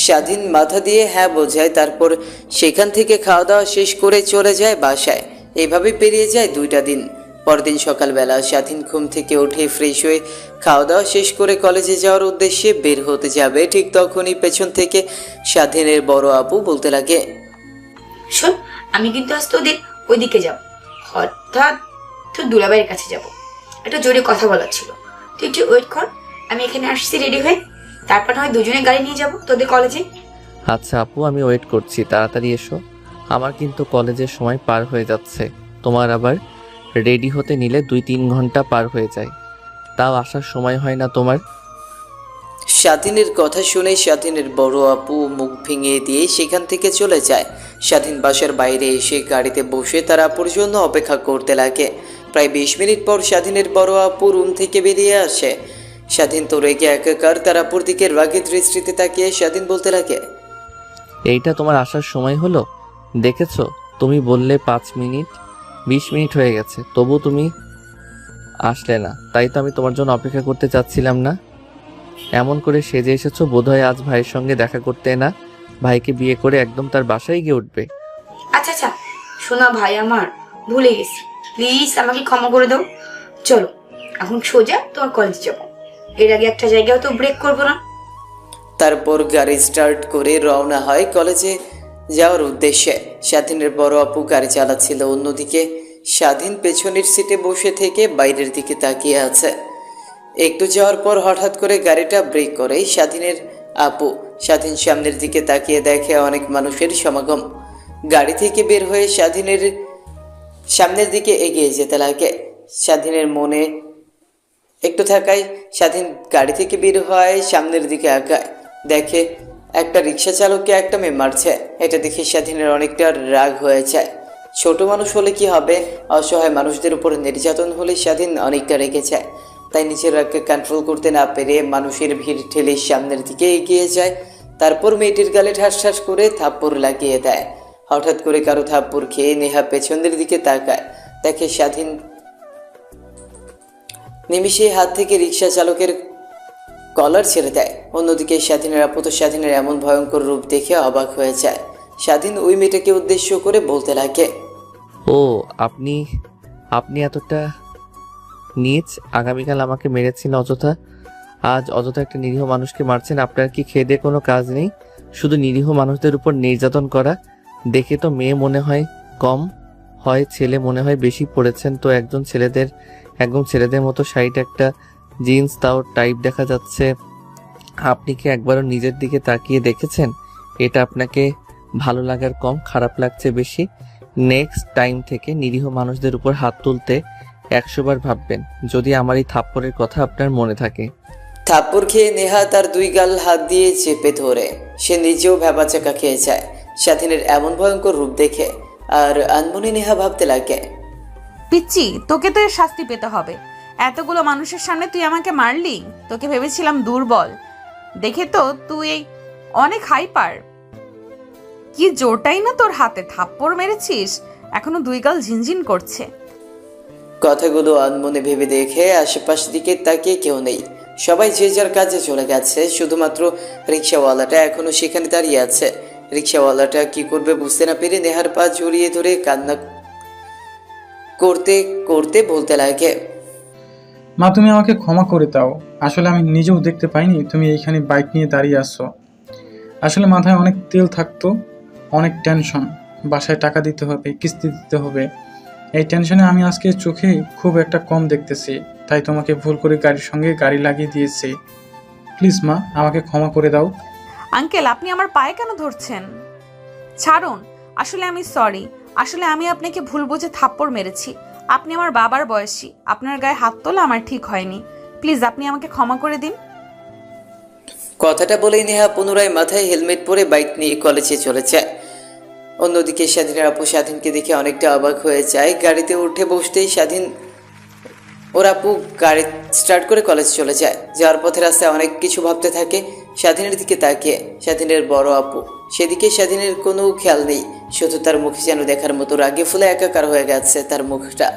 স্বাধীন মাথা দিয়ে হ্যাঁ বোঝায়, তারপর সেখান থেকে খাওয়া দাওয়া শেষ করে চলে যায় বাসায়। এভাবে পেরিয়ে যায় 2টা দিন। পরদিন সকালবেলা স্বাধীন ঘুম থেকে উঠে ফ্রেশ হয়ে খাওয়া দাওয়া শেষ করে কলেজে যাওয়ার উদ্দেশ্যে বের হতে যাবে, ঠিক তখনই পেছন থেকে স্বাধীনের বড় আপু বলতে লাগে, শোন, আমি কিন্তু আজ তোদের ওইদিকে যাব, অর্থাৎ তোর দুলাভাইয়ের কাছে যাব। একটা জোরে কথা বলার ছিল, তুই একটু ওয়েট কর, আমি এখানে আসছি রেডি হয়ে, তারপর হয় দুজনে গাড়ি নিয়ে যাব তোদের কলেজে। আচ্ছা আপু, আমি ওয়েট করছি, তাড়াতাড়ি এসো। আমার কিন্তু কলেজের সময় পার হয়ে যাচ্ছে। তোমার আবার রেডি হতে নিলে 2-3 ঘন্টা পার হয়ে যায়, তাও আসার সময় হয় না তোমার। স্বাধীনের কথা শুনে স্বাধীনের বড় আপু মুখ ভেঙে দিয়ে সেখান থেকে চলে যায়। স্বাধীন বাসার বাইরে এসে গাড়িতে বসে তার আপুর জন্য অপেক্ষা করতে লাগে। প্রায় 20 মিনিট পর স্বাধীনের বড় আপু রুম থেকে বেরিয়ে আসে। স্বাধীন তো রেগে একাকার, তার আপুর দিকে রাগে দৃষ্টিতে তাকিয়ে স্বাধীন বলতে লাগে, এইটা তোমার আসার সময় হলো? দেখেছো, তুমি বললে 5 মিনিট, 20 মিনিট হয়ে গেছে, তবু তুমি আসলে না। তাই তো আমি তোমার জন্য অপেক্ষা করতে চাচ্ছিলাম না। এমন করে সেজে এসেছো, বোধহয় আজ ভাইয়ের সঙ্গে দেখা করতে না, ভাইকে বিয়ে করে একদম তার বাসায় গিয়ে উঠবে। আচ্ছা আচ্ছা, শোনা ভাই, আমার ভুলে গেছি, প্লিজ আমাকে ক্ষমা করে দাও। চলো এখন সোজা তোমার কলেজে যাবো, এর আগে একটা জায়গাও তো ব্রেক করবো না। তারপর গাড়ি স্টার্ট করে রওনা হয় কলেজে যাওয়ার উদ্দেশ্যে। স্বাধীনের বড় আপু গাড়ি চালাচ্ছিল, অন্যদিকে স্বাধীন পেছনের সিটে বসে থেকে বাইরের দিকে তাকিয়ে আছে। একটু যাওয়ার পর হঠাৎ করে গাড়িটা ব্রেক করে স্বাধীনের আপু। স্বাধীন সামনের দিকে তাকিয়ে দেখে অনেক মানুষের সমাগম। গাড়ি থেকে বের হয়ে স্বাধীনের সামনের দিকে এগিয়ে যেতে লাগে। স্বাধীনের মনে একটু থাকায় স্বাধীন গাড়ি থেকে বের হয়, সামনের দিকে আগায়, দেখে একটা রিক্সা চালককে একটা মেয়ে মারছে। এটা দেখে স্বাধীনের অনেকটা রাগ হয়ে যায়। ছোট মানুষ হলে কি হবে, অসহায় মানুষদের উপর নির্যাতন হলে স্বাধীন অনেকটা রেগে যায়। তাই নিজের রাগকে কন্ট্রোল করতে না পেরে মানুষের ভিড় ঠেলে সামনের দিকে এগিয়ে যায়। তারপর মেয়েটির গালে ঠাস ঠাস করে থাপ্পড় লাগিয়ে দেয়। হঠাৎ করে কারো থাপ্পড় খেয়ে নেহা পেছনের দিকে তাকায়, দেখে স্বাধীন নিমিষে হাত থেকে রিক্সা চালকের কলার ছেড়ে দেয়। অন্যদিকে স্বাধীনের আপু তো স্বাধীনের এমন ভয়ঙ্কর রূপ দেখে অবাক হয়ে যায়। স্বাধীন ওই মেয়েটাকে উদ্দেশ্য করে বলতে লাগে, ও আপনি আপনি এতটা নীচ, আগামীকাল আমাকে মেরেছেন অযথা, আজ অযথা একটা নিরীহ মানুষকে মারছেন। আপনার কি খেয়ে দিয়ে কোনো কাজ নেই, শুধু নিরীহ মানুষদের উপর নির্যাতন করা? দেখে তো মেয়ে মনে হয় কম, হয় ছেলে মনে হয় বেশি পড়েছেন। তো একদম ছেলেদের মতো শাড়িট, একটা জিন্স, তাও টাইপ দেখা যাচ্ছে। আপনি কি একবারও নিজের দিকে তাকিয়ে দেখেছেন? এটা আপনাকে ভালো লাগার কম, খারাপ লাগছে বেশি। নেক্সট টাইম থেকে নিরীহ মানুষদের উপর হাত তুলতে 100 বার ভাববেন, যদি আমার এই থাপ্পড়ের কথা আপনার মনে থাকে। থাপ্পড় খেয়ে নেহা তার 2 গাল হাত দিয়ে চেপে ধরে। সে নিজেও ভ্যাবাচাকা খেয়ে যায় স্বাধীনের এমন ভয়ঙ্কর রূপ দেখে। আর আনমনে নেহা ভাবতে লাগে, পিচ্চি, তোকে তো এর শাস্তি পেতে হবে। এতগুলো মানুষের সামনে তুই আমাকে মারলি, তোকে ভেবেছিলাম দুর্বল, দেখে তো তুই অনেক হাইপার। কি জোরটাই না তোর হাতে, থাপ্পড় মেরেছিস, এখনো 2 গাল ঝিনঝিন করছে। কথাগুলো আনমনে ভেবে দেখে আশেপাশ দিকে তাকিয়ে কেউ নেই, সবাই যে যার কাজে চলে গেছে। শুধুমাত্র রিক্সাওয়ালাটা এখনো সেখানে দাঁড়িয়ে আছে। রিক্সাওয়ালাটা কি করবে বুঝতে না পেরে নেহার পা জড়িয়ে ধরে কান্না করতে করতে বলতে লাগে, মা, তুমি আমাকে ক্ষমা করে দাও। আসলে আমি নিজেও দেখতে পাইনি তুমি এইখানে বাইক নিয়ে দাঁড়িয়ে আসছো। আসলে মাথায় অনেক তেল থাকতো, অনেক টেনশন, বাসায় টাকা দিতে হবে, কিস্তি দিতে হবে। এই টেনশনে আমি আজকে চোখে খুব একটা কম দেখতেছি, তাই তোমাকে ভুল করে গাড়ির সঙ্গে গাড়ি লাগিয়ে দিয়েছি। প্লিজ মা, আমাকে ক্ষমা করে দাও। আঙ্কেল, আপনি আমার পায়ে কেন ধরছেন? ছাড়ুন, আসলে আমি সরি। আসলে আমি আপনাকে ভুল বুঝে থাপ্পড় মেরেছি। আপনি আমার বাবার বয়সী, আপনার গায়ে হাত তোলা আমার ঠিক হয়নি। প্লিজ আপনি আমাকে ক্ষমা করে দিন। কথাটা বলেই নেহা পুনরায় মাথায় হেলমেট পরে বাইক নিয়ে কলেজে চলে যায়। অন্যদিকে স্বাধীনের আপু স্বাধীনকে দেখে অনেকটা অবাক হয়ে যায়। গাড়িতে উঠে বসতেই স্বাধীন ওর আপু গাড়ি স্টার্ট করে কলেজ চলে যায়। যাওয়ার পথে রাস্তায় অনেক কিছু ভাবতে থাকে। স্বাধীনের দিকে তাকিয়ে স্বাধীনের বড় আপু, সেদিকে স্বাধীনের কোনো খেয়াল নেই। শুধু তার মুখে যেন দেখার মতো রাগে ফুলে একাকার হয়ে গেছে তার মুখটা।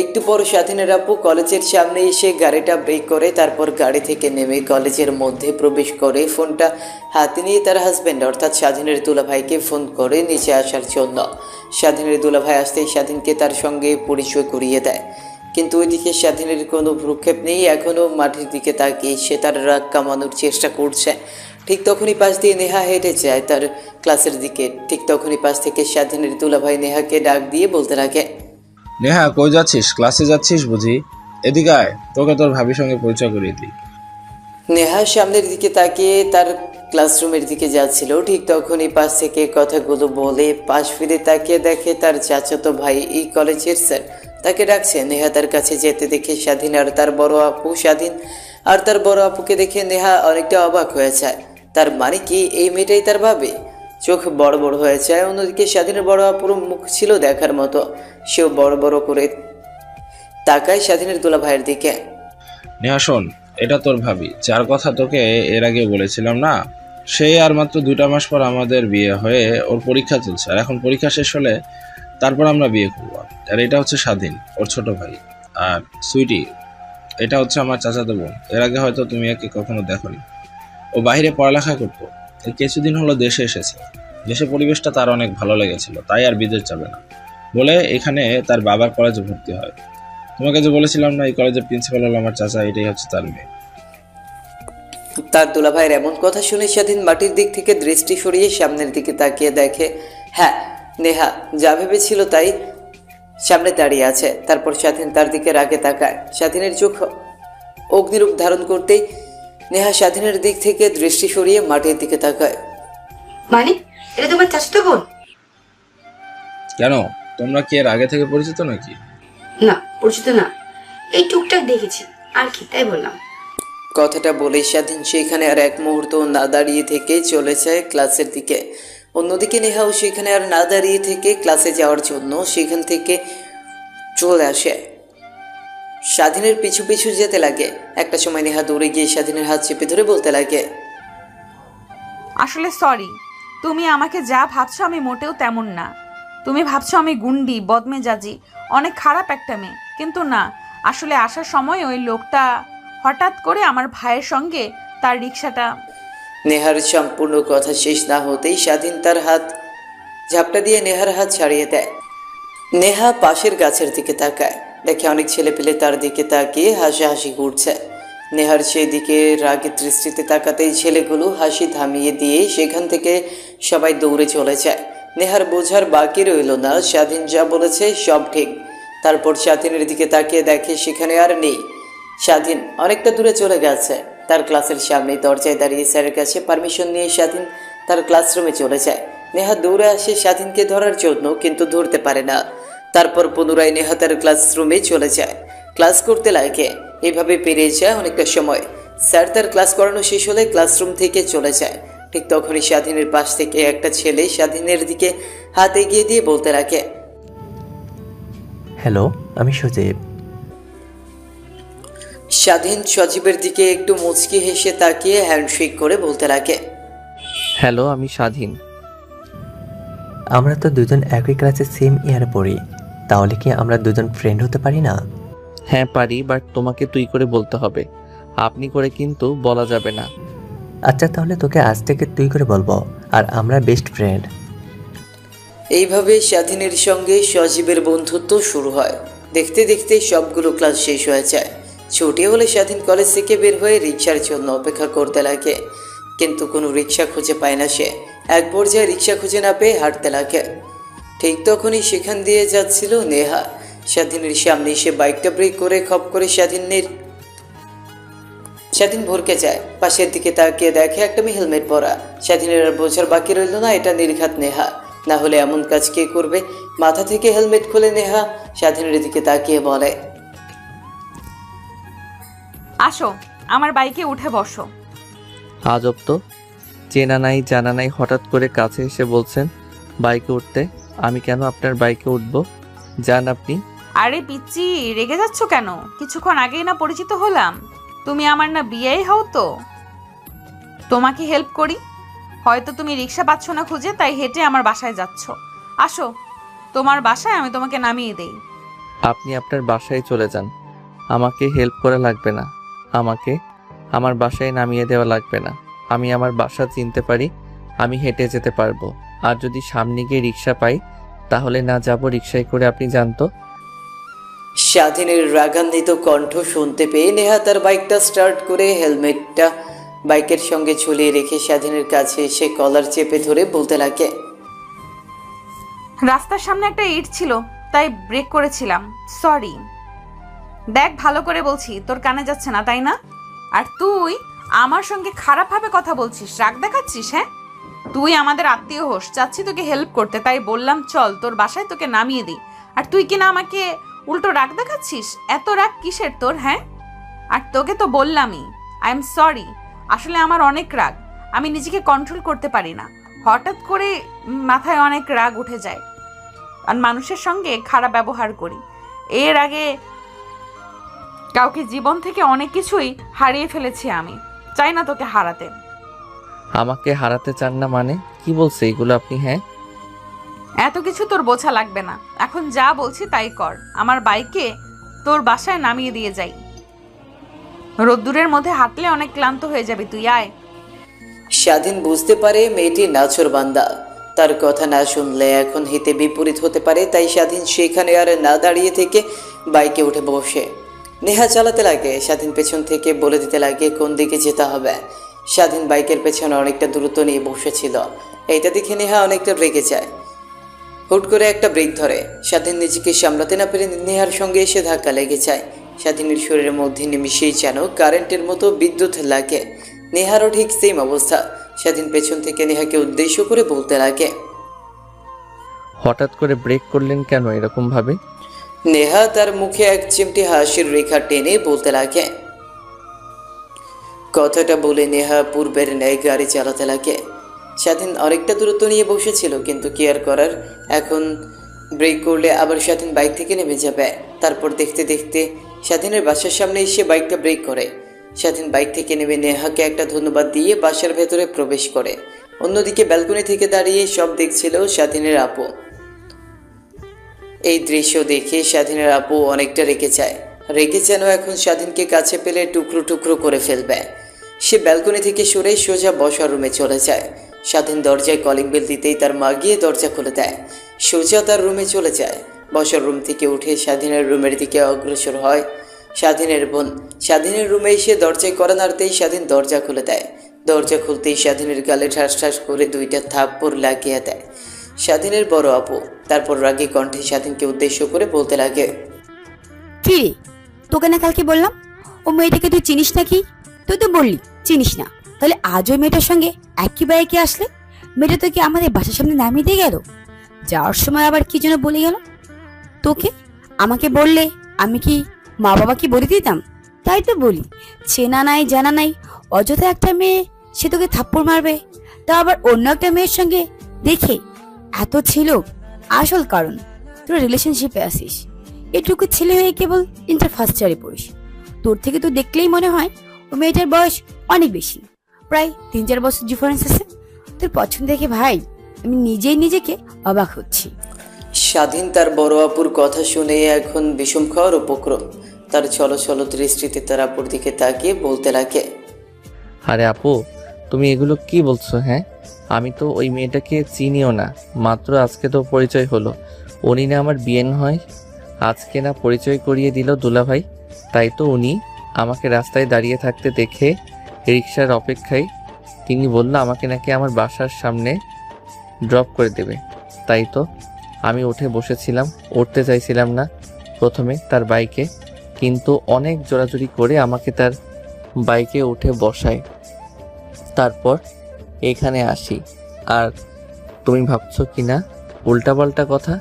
একটু পর স্বাধীনের আপু কলেজের সামনে এসে গাড়িটা ব্রেক করে, তারপর গাড়ি থেকে নেমে কলেজের মধ্যে প্রবেশ করে ফোনটা হাতে নিয়ে তার হাজব্যান্ড অর্থাৎ স্বাধীনের দুলাভাইকে ফোন করে নিচে আসার জন্য। স্বাধীনের দুলাভাই আসতেই স্বাধীনকে তার সঙ্গে পরিচয় করিয়ে দেয়, কিন্তু ওইদিকে স্বাধীনের কোনো ভ্রুক্ষেপ নেই। এখনও মাটির দিকে তাকিয়ে সে তার রাগ কামানোর চেষ্টা করছে। ঠিক তখনই পাশ দিয়ে নেহা হেঁটে যায় তার ক্লাসের দিকে। ঠিক তখনই পাশ থেকে স্বাধীনের দুলাভাই নেহাকে ডাক দিয়ে বলতে লাগে, নেহা কই যাচ্ছিস? ক্লাসে যাচ্ছিস বুঝি? এদিকে আয়, তোকে তোর ভাবির সঙ্গে পরিচয় করিয়ে দিই। নেহা সামনের দিকে তাকিয়ে তার ক্লাসরুমের দিকে যাচ্ছিল। ঠিক তখনই পাশ থেকে কথাগুলো বলে পাশ ফিরে তাকিয়ে দেখে তার চাচাতো ভাই এই কলেজের স্যার তাকে ডাকছে। নেহা তার কাছে যেতে দেখে স্বাধীন আর তার বড় আপু স্বাধীন আর তার বড় আপুকে দেখে নেহা অনেকটা অবাক হয়ে যায়। তার মানে কি এই মেয়েটাই তার ভাবে? চোখ বড় বড় হয়ে যায়। অন্যদিকে স্বাধীনের বড় আপুর মুখ ছিল দেখার মতো। সেও বড় বড় করে তাকায় স্বাধীনের দুলা ভাইয়ের দিকে। নেহা শোন, এটা তোর ভাবি, যার কথা তোকে এর আগে বলেছিলাম না, সেই আর মাত্র 2টা মাস পর আমাদের বিয়ে হয়ে ওর পরীক্ষা চলছে। আর এখন পরীক্ষা শেষ হলে তারপর আমরা বিয়ে করবো। আর এটা হচ্ছে স্বাধীন, ওর ছোট ভাই। আর সুইটি, এটা হচ্ছে আমার চাচাতো বোন। এর আগে হয়তো তুমি একে কখনো দেখোনি। ও বাইরে পড়ালেখা করতো, এই কিছুদিন হলো দেশে এসেছে। দেশের পরিবেশটা তার অনেক ভালো লেগেছিল, তাই আর বিদেশ যাবে না বলে এখানে তার বাবার কলেজে ভর্তি হয়। তোমাকে যে বলেছিলাম না এই কলেজের প্রিন্সিপাল হলো আমার চাচা, এটাই হচ্ছে তার মেয়ে। তার দুলাভাইয়ের এমন কথা শুনে স্বাধীন মাটির দিক থেকে দৃষ্টি সরিয়ে সামনের দিকে তাকিয়ে দেখে, হ্যাঁ, নেহা যা ভেবেছিল তাই সামনে দাঁড়িয়ে আছে। তারপর স্বাধীন তার দিকে রাগে তাকায়। স্বাধীনের চোখ অগ্নিরূপ ধারণ করতেই নেহা স্বাধীনের দিক থেকে দৃষ্টি সরিয়ে মাটির দিকে তাকায়। মানে এটা তোমার চাচাতো বোন? কেন, তোমরা কি এর আগে থেকে পরিচিত নাকি? না, পরিচিত না, এই টুকটাক দেখেছি আর কি, তাই বললাম। কথাটা বলে স্বাধীন সেখানে আর এক মুহূর্ত না দাঁড়িয়ে থেকে চলে যায় ক্লাসের দিকে। অন্যদিকে নেহাও সেখানে আর না দাঁড়িয়ে থেকে ক্লাসে যাওয়ার জন্য সেখান থেকে চলে আসে। স্বাধীনের পিছু পিছু যেতে লাগে। একটা সময় নেহা দৌড়ে গিয়ে স্বাধীনের হাত চেপে ধরে বলতে লাগে, আসলে সরি, তুমি আমাকে যা ভাবছো আমি মোটেও তেমন না। তুমি ভাবছো আমি গুন্ডি, বদমেজাজি, অনেক খারাপ একটা মেয়ে, কিন্তু না। আসলে আসার সময় ওই লোকটা হঠাৎ করে আমার ভাইয়ের সঙ্গে তার রিক্সাটা। নেহার সম্পূর্ণ কথা শেষ না হতেই স্বাধীন তার হাত ঝাপটা দিয়ে নেহার হাত ছাড়িয়ে দেয়। নেহা পাশের গাছের দিকে তাকায়, দেখে অনেক ছেলে পেলে তার দিকে তাকিয়ে হাসাহাসি করছে। নেহার সেই দিকে রাগের দৃষ্টিতে তাকাতেই ছেলেগুলো হাসি থামিয়ে দিয়ে সেখান থেকে সবাই দৌড়ে চলে যায়। নেহার বোঝার বাকি রইল না স্বাধীন যা বলেছে সব ঠিক। তারপর স্বাধীনের দিকে তাকিয়ে দেখে সেখানে আর নেই। স্বাধীন অনেকটা দূরে চলে গেছে। তার ক্লাসের সামনে দরজায় দাঁড়িয়ে স্যারের কাছে পারমিশন নিয়ে স্বাধীন তার ক্লাসরুমে চলে যায়। নেহা দৌড়ে আসে স্বাধীনকে ধরার জন্য, কিন্তু ধরতে পারে না। তারপর পুনরায় নেহা তার ক্লাসরুমে চলে যায়, ক্লাস করতে লাগে। এভাবে পেরিয়ে যায় অনেকটা সময়। স্যার তার ক্লাস করানো শেষ হলে ক্লাসরুম থেকে চলে যায়। ঠিক তখনই স্বাধীনের পাশ থেকে একটা ছেলে স্বাধীনের দিকে হাত এগিয়ে দিয়ে বলতে লাগে, হ্যালো, আমি সজীব। স্বাধীন সজীবের দিকে একটু মুচকি হেসে তাকিয়ে হ্যান্ডশেক করে বলতে লাগে, হ্যালো, আমি স্বাধীন। আমরা তো দুজন একই ক্লাসে সেম ইয়ারে পড়ি, তাহলে কি আমরা দুজন ফ্রেন্ড হতে পারি না? হ্যাঁ পারি, বাট তোমাকে তুই করে বলতে হবে, আপনি করে কিন্তু বলা যাবে না। আচ্ছা, তাহলে তোকে আজ থেকে তুই করে বলবো, আর আমরা বেস্ট ফ্রেন্ড। এইভাবে স্বাধীনের সঙ্গে সজীবের বন্ধুত্ব শুরু হয়। দেখতে দেখতে সবগুলো ক্লাস শেষ হয়ে যায়। ছুটি হলে স্বাধীন কলেজ থেকে বের হয়ে রিক্সার জন্য অপেক্ষা করতে লাগে, কিন্তু কোনো রিক্সা খুঁজে পায় না সে। এক পর্যায়ে রিক্সা খুঁজে না পেয়ে হাঁটতে লাগে। ঠিক তখনই সেখান দিয়ে যাচ্ছিল নেহা। স্বাধীনের সামনে এসে বাইকটা ব্রেক করে খপ করে স্বাধীন ভরকে যায়। পাশের দিকে তাকিয়ে দেখে একটা মেয়ে হেলমেট পরা। স্বাধীনের আর বোঝার বাকি রইল না এটা নির্ঘাত নেহা, না হলে এমন কাজ কে করবে। মাথা থেকে হেলমেট খুলে নেহা স্বাধীনের দিকে তাকিয়ে বলে, আসো, আমার বাইকে উঠে বসো। আজব তো, চেনা নাই জানা নাই হঠাৎ করে কাছে এসে বলছেন বাইকে উঠতে। আমি কেন আপনার বাইকে উঠবো? যান আপনি, আরে পিচ্চি, রেগে যাচ্ছ কেন? কিছুক্ষণ আগেই না পরিচিত হলাম। তুমি আমার না বিয়েই হও তো। তোমাকে হেল্প করি। হয়তো তুমি রিক্সা পাচ্ছ না খুঁজে, তাই হেঁটে আমার বাসায় যাচ্ছ। আসো, তোমার বাসায় আমি তোমাকে নামিয়ে দেই। আপনি আপনার বাসায় চলে যান, আমাকে হেল্প করা লাগবে না। আমাকে আমার বাসায় নামিয়ে দেওয়া লাগবে না। আমি আমার বাসা চিনতে পারি, আমি হেঁটে যেতে পারবো। আর যদি সামনে গিয়ে রিক্সা পাই তাহলে না যাব রিক্সায় করে, আপনি জানতো। স্বাধীনের রাগান্বিত কণ্ঠ শুনতে পেয়ে নেহা তার বাইকটা স্টার্ট করে হেলমেটটা বাইকের সঙ্গে ঝুলিয়ে রেখে স্বাধীনের কাছে এসে কলার চেপে ধরে বলতে লাগে, রাস্তার সামনে একটা ইট ছিল, তাই ব্রেক করেছিলাম। সরি। দেখ, ভালো করে বলছি, তোর কানে যাচ্ছে না তাই না? আর তুই আমার সঙ্গে খারাপভাবে কথা বলছিস, রাগ দেখাচ্ছিস। হ্যাঁ, তুই আমাদের আত্মীয় হোস, চাচ্ছি তোকে হেল্প করতে, তাই বললাম চল তোর বাসায় তোকে নামিয়ে দিই। আর তুই কিনা আমাকে উল্টো রাগ দেখাচ্ছিস। এত রাগ কিসের তোর? হ্যাঁ, আর তোকে তো বললামই আই এম সরি। আসলে আমার অনেক রাগ, আমি নিজেকে কন্ট্রোল করতে পারি না। হঠাৎ করে মাথায় অনেক রাগ উঠে যায় আর মানুষের সঙ্গে খারাপ ব্যবহার করি। এর আগে কাউকে জীবন থেকে অনেক কিছুই হারিয়ে ফেলেছি, আমি চাই না তোকে হারাতে। আমাকে হারাতে চান না মানে? কি বলছে এগুলো আপনি? হ্যাঁ, এত কিছু তোর বোঝা লাগবে না, এখন যা বলছি তাই কর। আমার বাইকে তোর বাসায় নামিয়ে দিয়ে যাই। রোদ্দুরের মধ্যে হাঁটলে অনেক ক্লান্ত হয়ে যাবি, তুই আয়। স্বাধীন বুঝতে পারে মেয়েটি নাছোড়বান্দা, তার কথা না শুনলে এখন হিতে বিপরীত হতে পারে, তাই স্বাধীন সেখানে আর না দাঁড়িয়ে থেকে বাইকে উঠে বসে নেহা চালাতে লাগে। স্বাধীন পেছন থেকে বলে দিতে লাগে কোন দিকে যেতে হবে। স্বাধীন বাইকের পেছনে অনেকটা দূরত্ব নিয়ে বসেছিল, এইটা দেখে নেহা অনেকটা রেগে যায়। হুট করে একটা ব্রেক ধরে, স্বাধীন নিজেকে সামলাতে না পেরে নেহার সঙ্গে এসে ধাক্কা লেগে যায়। স্বাধীনের শরীরের মধ্যে নিমিশেই যেন কারেন্টের মতো বিদ্যুৎ লাগে। নেহারও ঠিক সেম অবস্থা। স্বাধীন পেছন থেকে নেহাকে উদ্দেশ্য করে বলতে লাগে, হঠাৎ করে ব্রেক করলেন কেন এরকম ভাবে? নেহা তার মুখে এক চিমটি হাসির রেখা টেনে বলতে লাগে। কথাটা বলে নেহা পূর্বের ন্যায় গাড়ি চালাতে লাগে। স্বাধীন অনেকটা দূরত্ব নিয়ে বসেছিল, কিন্তু কি আর করার, এখন ব্রেক করলে আবার স্বাধীন বাইক থেকে নেমে যাবে। তারপর দেখতে দেখতে স্বাধীনের বাসার সামনে এসে বাইকটা ব্রেক করে। স্বাধীন বাইক থেকে নেমে নেহাকে একটা ধন্যবাদ দিয়ে বাসার ভেতরে প্রবেশ করে। অন্যদিকে ব্যালকনি থেকে দাঁড়িয়ে সব দেখছিল স্বাধীনের আপু। এই দৃশ্য দেখে স্বাধীনের আপু অনেকটা রেগে যায়। রেগে যেন এখন স্বাধীনকে কাছে পেলে টুকরো টুকরো করে ফেলবে। সে ব্যালকনি থেকে সরে সোজা বসার রুমে চলে যায়। স্বাধীন দরজায় কলিং বেল দিতেই তার মা গিয়ে দরজা খুলে দেয়। সোজা তার রুমে চলে যায়। বসার রুম থেকে উঠে স্বাধীনের রুমের দিকে অগ্রসর হয় স্বাধীনের বোন। স্বাধীনের রুমে এসে দরজায় কড়া নাড়তেই স্বাধীন দরজা খুলে দেয়। দরজা খুলতেই স্বাধীনের গালে ঠাস ঠাস করে দুইটা থাপ্পড় লাগিয়ে দেয় স্বাধীনের বড় আপু। তারপর রাগী কণ্ঠে স্বাধীনকে উদ্দেশ্য করে বলতে লাগে, কি রে, তোকে না কালকে বললাম ও মেয়েটাকে তুই চিনিস নাকি? তুই তো বললি চিনিস না, তাহলে আজ ওই মেয়েটার সঙ্গে একই বাইকে আসলে? মেয়েটা তোকে আমাদের বাসার সামনে নামিয়ে দিয়ে গেল, যাওয়ার সময় আবার কি যেন বলে গেল তোকে। আমাকে বললে আমি কি মা বাবা কি বলে দিতাম? তাই তো বলি, চেনা নাই জানা নাই অযথা একটা মেয়ে সে তোকে থাপ্পড় মারবে, তা আবার অন্য একটা মেয়ের সঙ্গে। দেখে এত ছিল আসল কারণ তোর রিলেশনশিপে আসিস। এটুকু ছেলে হয়ে কেবল ইন্টার ফার্স্ট ইয়ারে পড়িস। তোর থেকে তো দেখলেই মনে হয় ও মেয়েটার বয়স অনেক বেশি, প্রায় 3-4 বছর ডিফারেন্স আছে। তোর পছন্দ দেখে ভাই আমি নিজেই নিজেকে অবাক হচ্ছি। স্বাধীন তার বড় আপুর কথা শুনে এখন বিষম খাওয়ার উপক্রম। তার ছলো ছলো দৃষ্টিতে তার আপুর দিকে তাকিয়ে বলতে লাগে, আরে আপু, তুমি এগুলো কি বলছো? হ্যাঁ, আমি তো ওই মেয়েটাকে চিনিও না, মাত্র আজকে তো পরিচয় হলো। উনি না আমার বিয়েন হয়, আজকে না পরিচয় করিয়ে দিল দুলাভাই। তাই তো উনি আমাকে রাস্তায় দাঁড়িয়ে থাকতে দেখে রিক্সার অপেক্ষায় তিনি বলল আমাকে নাকি আমার বাসার সামনে ড্রপ করে দেবে। তাই তো আমি উঠে বসেছিলাম, উঠতে চাইছিলাম না প্রথমে তার বাইকে, কিন্তু অনেক জোরাজুরি করে আমাকে তার বাইকে উঠে বসায়। তারপর এখানে আসি। আর তুমি ভাবছো কি না উল্টাপাল্টা কথা?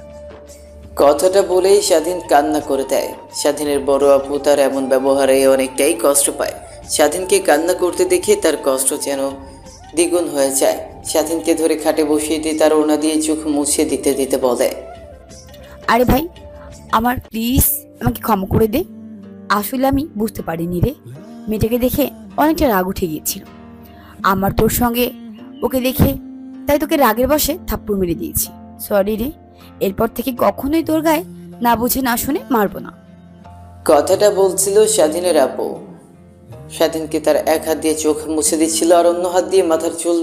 কথাটা বলেই স্বাধীন কান্না করে দেয়। স্বাধীনের বড় আপু তার এমন ব্যবহারে অনেকটাই কষ্ট পায়। স্বাধীনকে কান্না করতে দেখে তার কষ্ট যেন দ্বিগুণ হয়ে যায়। স্বাধীনকে ধরে খাটে বসিয়ে দিয়ে তার ওনা দিয়ে চোখ মুছে দিতে দিতে বলে, আরে ভাই আমার প্লিজ আমাকে ক্ষমা করে দে। আসলে আমি বুঝতে পারিনি রে, মেয়েটাকে দেখে অনেকটা রাগ উঠে গিয়েছিল আমার তোর সঙ্গে, ওকে দেখে তাই তোকে রাগের বশে থাপ্পড় মেরে দিয়েছি। সরি রে, এরপর থেকে কখনোই তোর গায়ে না বুঝে না শুনে মারবো না। কথাটা বলছিল স্বাধীনের আপু। স্বাধীনকে তার এক হাত দিয়ে চোখ মুছে দিচ্ছিল আর অন্য হাত দিয়ে মাথার চুল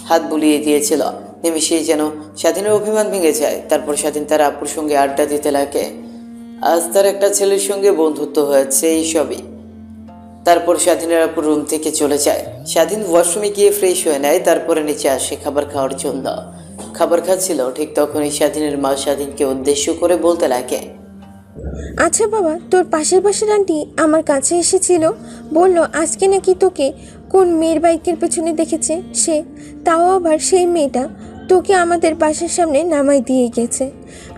হাত বুলিয়ে দিয়েছিল। নিমিষেই যেন স্বাধীনের অভিমান ভেঙে যায়। তারপর স্বাধীন তার আপুর সঙ্গে আড্ডা দিতে লাগে। আজ তার একটা ছেলের সঙ্গে বন্ধুত্ব হয়েছে, এই সবই। তারপর স্বাধীনের আপুর রুম থেকে চলে যায়। স্বাধীন ওয়াশরুমে গিয়ে ফ্রেশ হয়ে নেয়, তারপরে নিচে আসে খাবার খাওয়ার জন্য। খাবার খাচ্ছিল, ঠিক তখনই স্বাধীনের মা স্বাধীনকে উদ্দেশ্য করে বলতে লাগে, আচ্ছা বাবা, তোর পাশের আন্টি আমার কাছে এসেছিল, বলল আজকে নাকি তোকে কোন মেয়ের বাইকের পেছনে দেখেছে সে, তাও আবার সেই মেয়েটা তোকে আমাদের বাসার সামনে নামাই দিয়ে গেছে,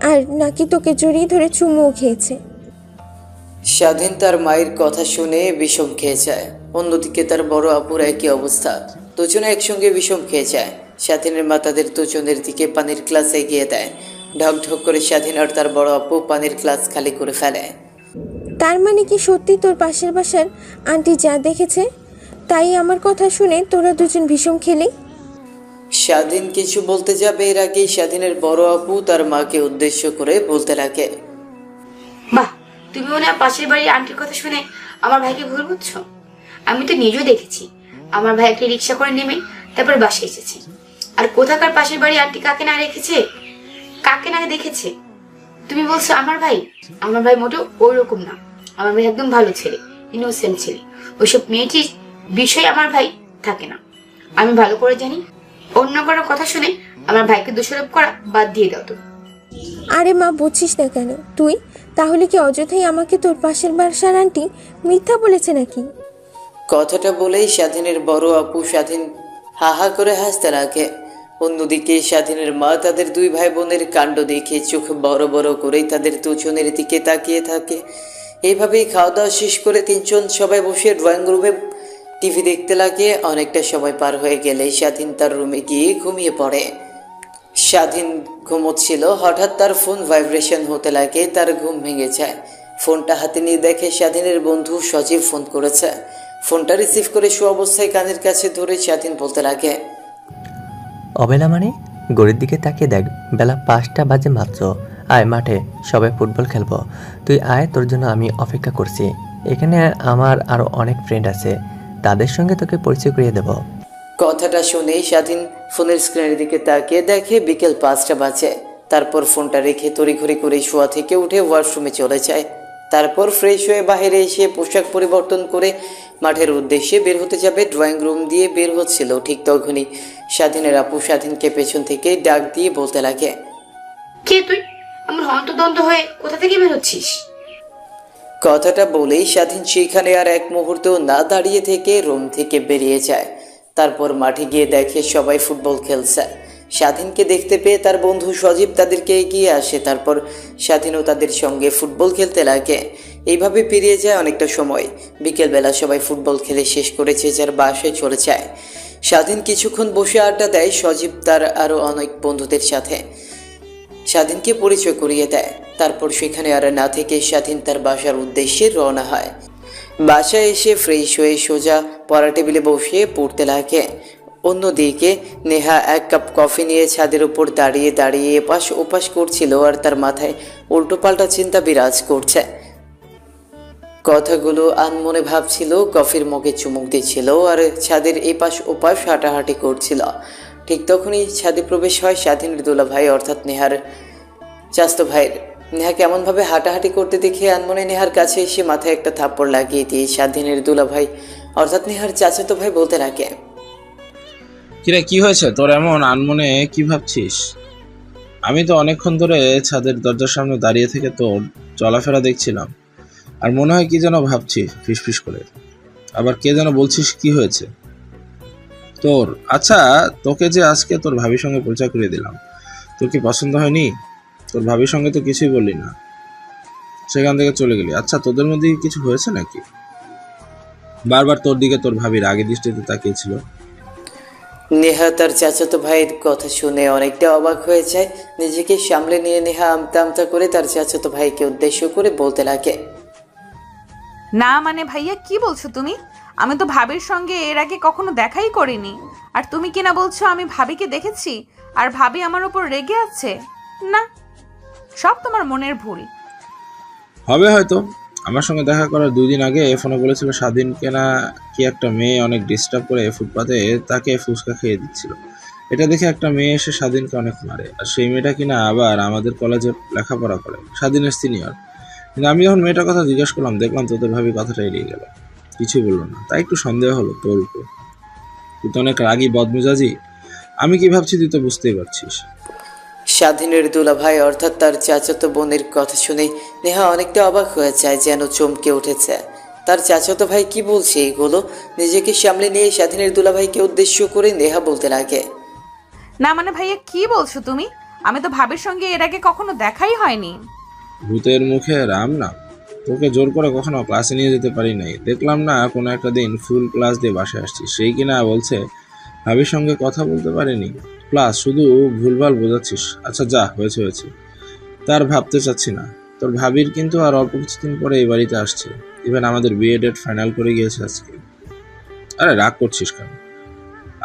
আর নাকি তোকে জড়িয়ে ধরে চুমুও খেয়েছে। স্বাধীন তার মায়ের কথা শুনে বিষম খেয়ে যায়। অন্যদিকে তার বড় আপুর একই অবস্থা, দুজনে একসঙ্গে বিষম খেয়ে যায়। স্বাধীনের মা তাদের দুজনের দিকে পানির গ্লাস এগিয়ে দেয়। ঢক ঢক করে স্বাধীন আর তার বড় আপু পানির গ্লাস খালি করে ফেলে। তার মানে কি সত্যি তোর পাশের বাসার আন্টি যা দেখেছে তাই আমার কথা শুনে তোরা দুজন ভীষণ খেলি? স্বাধীন কিছু বলতে যাবে, এর আগেই স্বাধীনের বড় আপু তার মাকে উদ্দেশ্য করে বলতে লাগে, বাহ, তুমি মনে হয় পাশের বাড়ির আন্টির কথা শুনে আমার ভাইকে ভুল বুঝছো। আমি তো নিজেও দেখেছি আমার ভাই একটা রিক্সা করে নেমে তারপর বাসায় এসেছে। আর কোথাকার পাশের বাড়ি আন্টি কাকে না রেখেছে, কাকে না দেখেছে। তুমি বলছো আমার ভাই মোটেও ওই রকম না। আমার ভাই একদম ভালো ছেলে, ইনোসেন্ট ছেলে। ওইসব মেয়েটির বিষয় আমার ভাই থাকে না। আমি ভালো করে জানি। অন্য কারো কথা শুনে আমার ভাইকে দোষারোপ করা বাদ দিয়ে দাও তো। আরে মা, বুঝছিস না কেন তুই? তাহলে কি অযথাই আমাকে তোর পাশের বাসার আন্টি মিথ্যা বলেছে নাকি? কথাটা বলেই স্বাধীনের বড় আপু স্বাধীন হা হা করে হাসতে লাগে। অন্যদিকে স্বাধীনের মা তাদের দুই ভাই বোনের কাণ্ড দেখে চোখ বড় বড় করেই তাদের দুজনের দিকে তাকিয়ে থাকে। এইভাবেই খাওয়া দাওয়া শেষ করে তিনজন সবাই বসে ড্রয়িং রুমে টিভি দেখতে লাগে। অনেকটা সময় পার হয়ে গেলে স্বাধীন তার রুমে গিয়ে ঘুমিয়ে পড়ে। স্বাধীন ঘুমোচ্ছিল, হঠাৎ তার ফোন ভাইব্রেশন হতে লাগে। তার ঘুম ভেঙে যায়। ফোনটা হাতে নিয়ে দেখে স্বাধীনের বন্ধু সজীব ফোন করেছে। ফোনটা রিসিভ করে শো অবস্থায় কানের কাছে ধরে স্বাধীন বলতে লাগে, অবেলা মানে? গড়ির দিকে তাকিয়ে দেখ, বেলা 5টা বাজে মাত্র। আয় মাঠে, সবাই ফুটবল খেলবো। তুই আয়, তোর জন্য আমি অপেক্ষা করছি। এখানে আমার আরও অনেক ফ্রেন্ড আছে, তাদের সঙ্গে তোকে পরিচয় করিয়ে দেবো। কথাটা শুনে স্বাধীন ফোনের স্ক্রিনের দিকে তাকিয়ে দেখে বিকেল 5টা বাজে। তারপর ফোনটা রেখে তড়িঘড়ি করে শোয়া থেকে উঠে ওয়াশরুমে চলে যায়। তারপর ফ্রেশ হয়ে বাইরে এসে পোশাক পরিবর্তন করে মাঠের উদ্দেশ্যে বের হতে যাবে। ড্রয়িং রুম দিয়ে বের হচ্ছিল, ঠিক তখনই স্বাধীনের আপু স্বাধীনকে পেছন থেকে ডাক দিয়ে বলতে লাগে, কে তুই? আমার হন্তদন্ত হয়ে কোথা থেকে বের হচ্ছিস? কথাটা বলেই স্বাধীন সেখানে আর এক মুহূর্তেও না দাঁড়িয়ে থেকে রুম থেকে বেরিয়ে যায়। তারপর মাঠে গিয়ে দেখে সবাই ফুটবল খেলছে। স্বাধীনকে দেখতে পেয়ে তার বন্ধু সজীব তাদেরকে এগিয়ে আসে। তারপর স্বাধীনও তাদের সঙ্গে ফুটবল খেলতে লাগে। এইভাবে পেরিয়ে যায় অনেকটা সময়। বিকেলবেলা সবাই ফুটবল খেলে শেষ করেছে, যার বাসায় চলে যায়। স্বাধীন কিছুক্ষণ বসে আড্ডা দেয় সজীব তার আরও অনেক বন্ধুদের সাথে। স্বাধীনকে পরিচয় করিয়ে দেয়। তারপর সেখানে আর না থেকে স্বাধীন তার বাসার উদ্দেশ্যে রওনা হয়। বাসায় এসে ফ্রেশ হয়ে সোজা পড়া টেবিলে বসে পড়তে লাগে। অন্যদিকে নেহা এক কাপ কফি নিয়ে ছাদের উপর দাঁড়িয়ে দাঁড়িয়ে এপাশ ওপাশ করছিল, আর তার মাথায় উল্টোপাল্টা চিন্তা বিরাজ করছে। কথাগুলো আনমনে ভাবছিল, কফির মগে চুমুক দিচ্ছিল, আর ছাদের এপাশ ওপাশ হাঁটাহাঁটি করছিল। ঠিক তখনই ছাদে প্রবেশ হয় স্বাধীনের দুলাভাই অর্থাৎ নেহার চাস্তো ভাইয়ের। নেহা কেমনভাবে হাঁটাহাঁটি করতে দেখে আনমনে নেহার কাছে এসে মাথায় একটা থাপ্পড় লাগিয়ে দিয়ে স্বাধীনের দুলাভাই অর্থাৎ নেহার চাচাতো ভাই বলতে লাগে, কিরে, কি হয়েছে তোর? এমন আনমনে কি ভাবছিস? আমি তো অনেকক্ষণ ধরে ছাদের দরজার সামনে দাঁড়িয়ে থেকে তোর চলাফেরা দেখছিলাম, আর মনে হয় কি যেন ভাবছি ফিসফিস করে। আবার কে যেন বলছিস, কি হয়েছে তোর? আচ্ছা, তোকে যে আজকে তোর ভাবির সঙ্গে পরিচয় করিয়ে দিলাম, তোর কি পছন্দ হয়নি? তোর ভাবির সঙ্গে তো কিছুই বললি না, সেখান থেকে চলে গেলি। আচ্ছা, তোদের মধ্যে কিছু হয়েছে নাকি? বারবার তোর দিকে তোর ভাবির আগে দৃষ্টিতে তাকিয়েছিল। নেহা তার চাচাতো ভাইয়ের কথা শুনে অনেকটা অবাক হয়ে যায়। নিজেকে সামলে নিয়ে নেহা আমতা আমতা করে তার চাচাতো ভাইকে উদ্দেশ্য করে বলতে লাগে, না মানে ভাইয়া কি বলছো তুমি? আমি তো ভাবির সঙ্গে এর আগে কখনো দেখাই করিনি, আর তুমি কিনা বলছো আমি ভাবিকে দেখেছি আর ভাবি আমার উপর রেগে আছে। না, সব তোমার মনের ভুল। হবে হয়তো। আমার সঙ্গে দেখা করার 2 দিন আগে ফোনে বলেছিল স্বাধীনকে না কি একটা মেয়ে অনেক ডিস্টার্ব করে ফুটপাতে তাকে ফুচকা খেয়ে দিচ্ছিল। এটা দেখে একটা মেয়ে এসে স্বাধীনকে অনেক মারে, আর সেই মেয়েটা কিনা আবার আমাদের কলেজে লেখাপড়া করে, স্বাধীনের সিনিয়র। কিন্তু আমি যখন মেয়েটার কথা জিজ্ঞেস করলাম, দেখলাম তোদের ভাবি কথাটা এড়িয়ে গেল, কিছুই বললো না। তাই একটু সন্দেহ হলো তোর উপর। তুই তো অনেক রাগী বদমেজাজি। আমি কি ভাবছি তুই তো বুঝতেই পারছিস। স্বাধীনের দুলাভাই অর্থাৎ তার চাচাতো বোনের কথা শুনে নেহা অনেকটা অবাক হয়ে যায়, যেন চমকে উঠেছে। তার চাচাতো ভাই কি বলছে এগুলো? নিজেকে সামলে নিয়ে স্বাধীনের দুলাভাইকে উদ্দেশ্য করে নেহা বলতে লাগে, না মানে ভাইয়া কি বলছো তুমি? আমি তো ভাবির সঙ্গে এর আগে কখনো দেখাই হয়নি। ভূতের মুখে রাম না। তোকে জোর করে কখনো ক্লাসে নিয়ে যেতে পারি নাই। দেখলাম না কোনো একটা দিন ফুল ক্লাস দিয়ে বাসায় আসছিস, সেই কিনা বলছে ভাবির সঙ্গে কথা বলতে পারিনি, প্লাস শুধু ভুলভাল বোঝাচ্ছিস। আচ্ছা যা হয়েছে হয়েছে, তার ভাবতে চাচ্ছি না। তোর ভাবির কিন্তু আর অল্প কিছুদিন পরে এই বাড়িতে আসছে। ইভেন আমাদের বিয়ে ডেট ফাইনাল করে গিয়েছে আজকে। আরে রাগ করছিস কেন?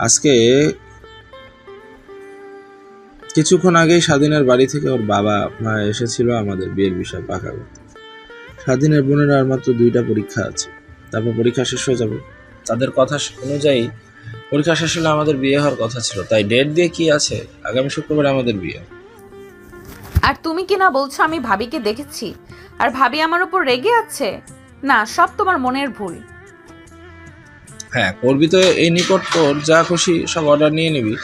আজকে কিছুক্ষণ আগেই স্বাধীনের বাড়ি থেকে ওর বাবা মা এসেছিল আমাদের বিয়ের বিষয় পাকা করতে। স্বাধীনের বোনের আর মাত্র 2টা পরীক্ষা আছে, তারপর পরীক্ষা শেষ হয়ে যাবে। তাদের কথা অনুযায়ী পরীক্ষা শেষ হলে আমাদের বিয়ে হওয়ার কথা ছিল, তাই ডেট দিয়ে কি আছে, আগামী শুক্রবারে আমাদের বিয়ে। আর তুমি কিনা বলছো আমি ভাবিকে দেখেছি আর ভাবি আমার উপর রেগে আছে। না, সব তোমার মনের ভুল। হ্যাঁ করবি তো, এই নিকট তোর যা খুশি সব অর্ডার নিয়ে নিবি,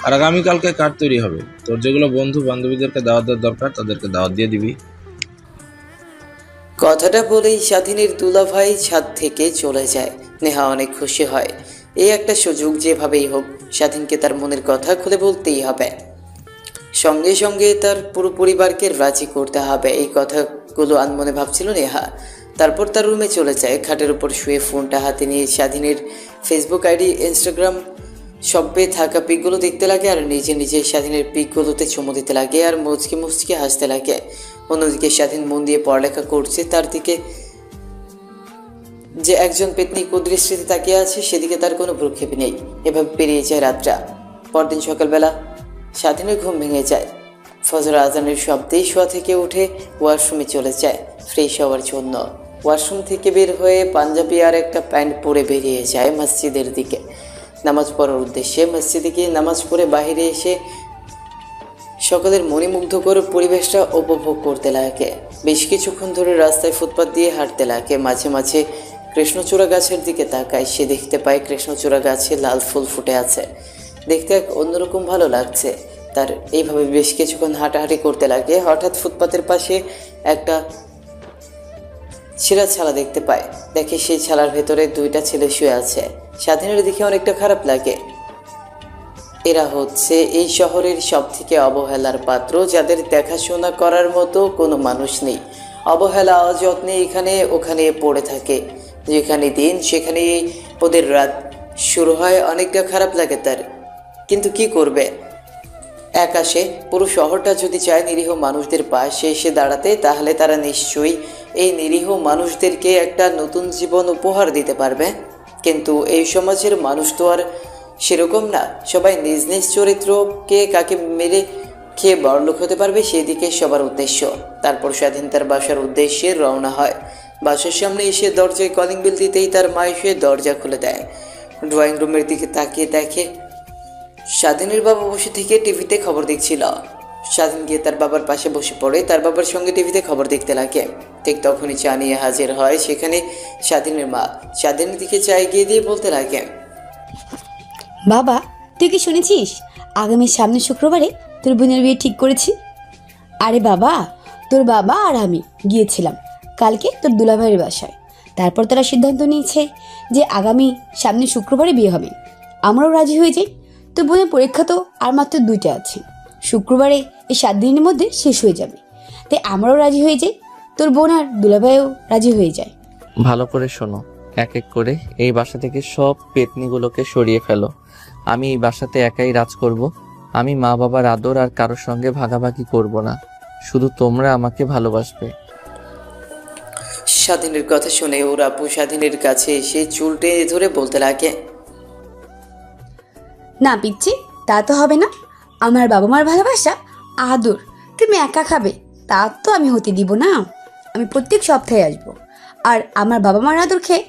আর আগামীকালকে কার্ড তৈরি হবে। তোর যেগুলো বন্ধু বান্ধবীদেরকে দাওয়াত দেওয়ার দরকার তাদেরকে দাওয়াত দিয়ে দিবি। কথাটা বলেই স্বাধীনের দুলাভাই ছাদ থেকে চলে যায়। নেহা অনেক খুশি হয়। এই একটা সুযোগ, যেভাবেই হোক স্বাধীনকে তার মনের কথা খুলে বলতেই হবে। সঙ্গে সঙ্গে তার পুরো পরিবারকে রাজি করতে হবে, এই কথাগুলো আনমনে ভাবছিল নেহা। তারপর তার রুমে চলে যায়। খাটের উপর শুয়ে ফোনটা হাতে নিয়ে স্বাধীনের ফেসবুক আইডি, ইনস্টাগ্রাম সবে থাকা পিকগুলো দেখতে লাগে, আর নিজে নিজে স্বাধীনের পিকগুলোতে চুমু দিতে লাগে আর মুচকি মুচকি হাসতে লাগে। অন্যদিকে স্বাধীন মন দিয়ে পড়ালেখা করছে, তার দিকে যে একজন পেতনি কুদৃষ্টিতে তাকিয়ে আছে সেদিকে তার কোনো ভ্রুক্ষেপ নেই। এভাবে পেরিয়ে যায় রাতটা। পরদিন সকালবেলা স্বাধীনের ঘুম ভেঙে যায়। ফজর আজানের শব্দেই শোয়া থেকে উঠে ওয়াশরুমে চলে যায় ফ্রেশ হওয়ার জন্য। ওয়াশরুম থেকে বের হয়ে পাঞ্জাবি আর একটা প্যান্ট পরে বেরিয়ে যায় মসজিদের দিকে নামাজ পড়ার উদ্দেশ্যে। মসজিদে গিয়ে নামাজ পড়ে বাইরে এসে সকলের মণিমুগ্ধ করে পরিবেশটা উপভোগ করতে লাগে। বেশ কিছুক্ষণ ধরে রাস্তায় ফুটপাত দিয়ে হাঁটতে লাগে। মাঝে মাঝে কৃষ্ণচূড়া গাছের দিকে তাকায়। সে দেখতে পায় কৃষ্ণচূড়া গাছে লাল ফুল ফুটে আছে। দেখতে এক অন্যরকম ভালো লাগছে তার। এইভাবে বেশ কিছুক্ষণ হাঁটাহাঁটি করতে লাগে। হঠাৎ ফুটপাতের পাশে একটা ছেঁড়া ছালা দেখতে পায়। দেখে সেই ছালার ভেতরে 2টা ছেলে শুয়ে আছে। স্বাধীনের দিকে অনেকটা খারাপ লাগে। এরা হচ্ছে এই শহরের সব থেকে অবহেলার পাত্র, যাদের দেখাশোনা করার মতো কোনো মানুষ নেই। অবহেলা অযত্নে এখানে ওখানে পড়ে থাকে। যেখানে দিন সেখানে ওদের রাত শুরু হয়। অনেকটা খারাপ লাগে তার, কিন্তু কি করবে। একাশে পুরো শহরটা যদি চায় নিরীহ মানুষদের পাশে এসে দাঁড়াতে, তাহলে তারা নিশ্চয়ই এই নিরীহ মানুষদেরকে একটা নতুন জীবন উপহার দিতে পারবে। কিন্তু এই সমাজের মানুষ তো আর সেরকম না। সবাই নিজ নিজ চরিত্রকে কাকে মেরে খেয়ে বড়লোক হতে পারবে সেই দিকে সবার উদ্দেশ্য। তারপর স্বাধীন তার বাসার উদ্দেশ্যে রওনা হয়। বাসার সামনে এসে দরজায় কলিং বেল দিতেই তার মা এসে দরজা খুলে দেয়। ড্রয়িং রুমের দিকে তাকিয়ে দেখে স্বাধীনের বাবা বসে থেকে টিভিতে খবর দেখছিল। স্বাধীন গিয়ে তার বাবার পাশে বসে পড়ে, তার বাবার সঙ্গে টিভিতে খবর দেখতে লাগে। ঠিক তখনই চা নিয়ে হাজির হয় সেখানে স্বাধীনের মা। স্বাধীনের দিকে চা এগিয়ে দিয়ে বলতে লাগে, বাবা তুই কি শুনেছিস আগামী সামনের শুক্রবারে তোর বোনের বিয়ে ঠিক করেছি? আরে বাবা, তোর বাবা আর আমি গিয়েছিলাম কালকে তোর দুলাভাইয়ের বাসায়। তারপর তারা সিদ্ধান্ত নিয়েছে যে আগামী সামনের শুক্রবারে বিয়ে হবে। আমরাও রাজি হয়ে যাই। তোর বোনের পরীক্ষা তো আর মাত্র 2টা আছে, শুক্রবারে এই 7 দিনের মধ্যে শেষ হয়ে যাবে। তাই আমরাও রাজি হয়ে যাই, তোর বোন আর দুলাভাইও রাজি হয়ে যায়। ভালো করে শোনো, এক এক করে এই বাসা থেকে সব পেতনিগুলোকে সরিয়ে ফেলো। আমি এই বাসাতে একাই রাজ করব। আমি মা বাবার আদর আর কারোর সঙ্গে ভাগাভাগি করব না। শুধু তোমরা আমাকে ভালোবাসবে। স্বাধীনের কথা শুনে ওর আপু স্বাধীনের কাছে এসে চুল টেনে ধরে বলতে লাগে, না পিচ্ছি, তা তো হবে না। আমার বাবা মার ভালোবাসা, আদর তুমি একা খাবে তা তো আমি হতে দিব না। আমি প্রত্যেক সপ্তাহে আসবো, আর আমার বাবা মার আদর খেয়ে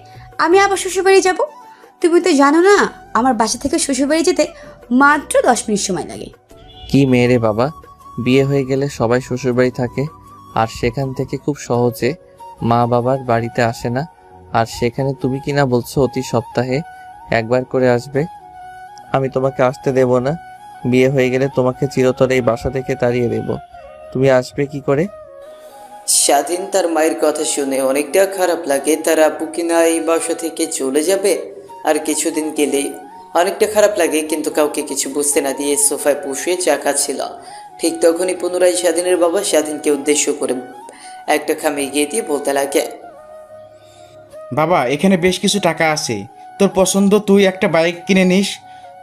আমি আবার শ্বশুরবাড়ি যাব। তুমি তো জানো না, আমার বাসা থেকে শ্বশুরবাড়ি যেতে মাত্র 10 মিনিট সময় লাগে। কি মেয়েরে বাবা, বিয়ে হয়ে গেলে সবাই শ্বশুরবাড়ি থাকে, আর সেখান থেকে খুব সহজে মা বাবার বাড়িতে আসে না। আর সেখানে তুমি কিনা বলছো অতি সপ্তাহে একবার করে আসবে। আমি তোমাকে আসতে দেব না। বিয়ে হয়ে গেলে তোমাকে চিরতরে এই বাসা থেকে তাড়িয়ে দেব। তুমি আসবে কি করে? স্বাধীন তার মায়ের কথা শুনে অনেকটা খারাপ লাগে। তার আপু কিনা এই বাসা থেকে চলে যাবে, আর কিছুদিন গেলেই অনেকটা খারাপ লাগে, কিন্তু কাউকে কিছু বুঝতে না দিয়ে সোফায় বসে চা খাচ্ছিল। ঠিক তখনই পুনরায় স্বাধীনের বাবা স্বাধীনকে উদ্দেশ্য করে একটা খামে এগিয়ে দিয়ে বলতে লাগে, বাবা, এখানে বেশ কিছু টাকা আছে, তোর পছন্দ তুই একটা বাইক কিনে নিস।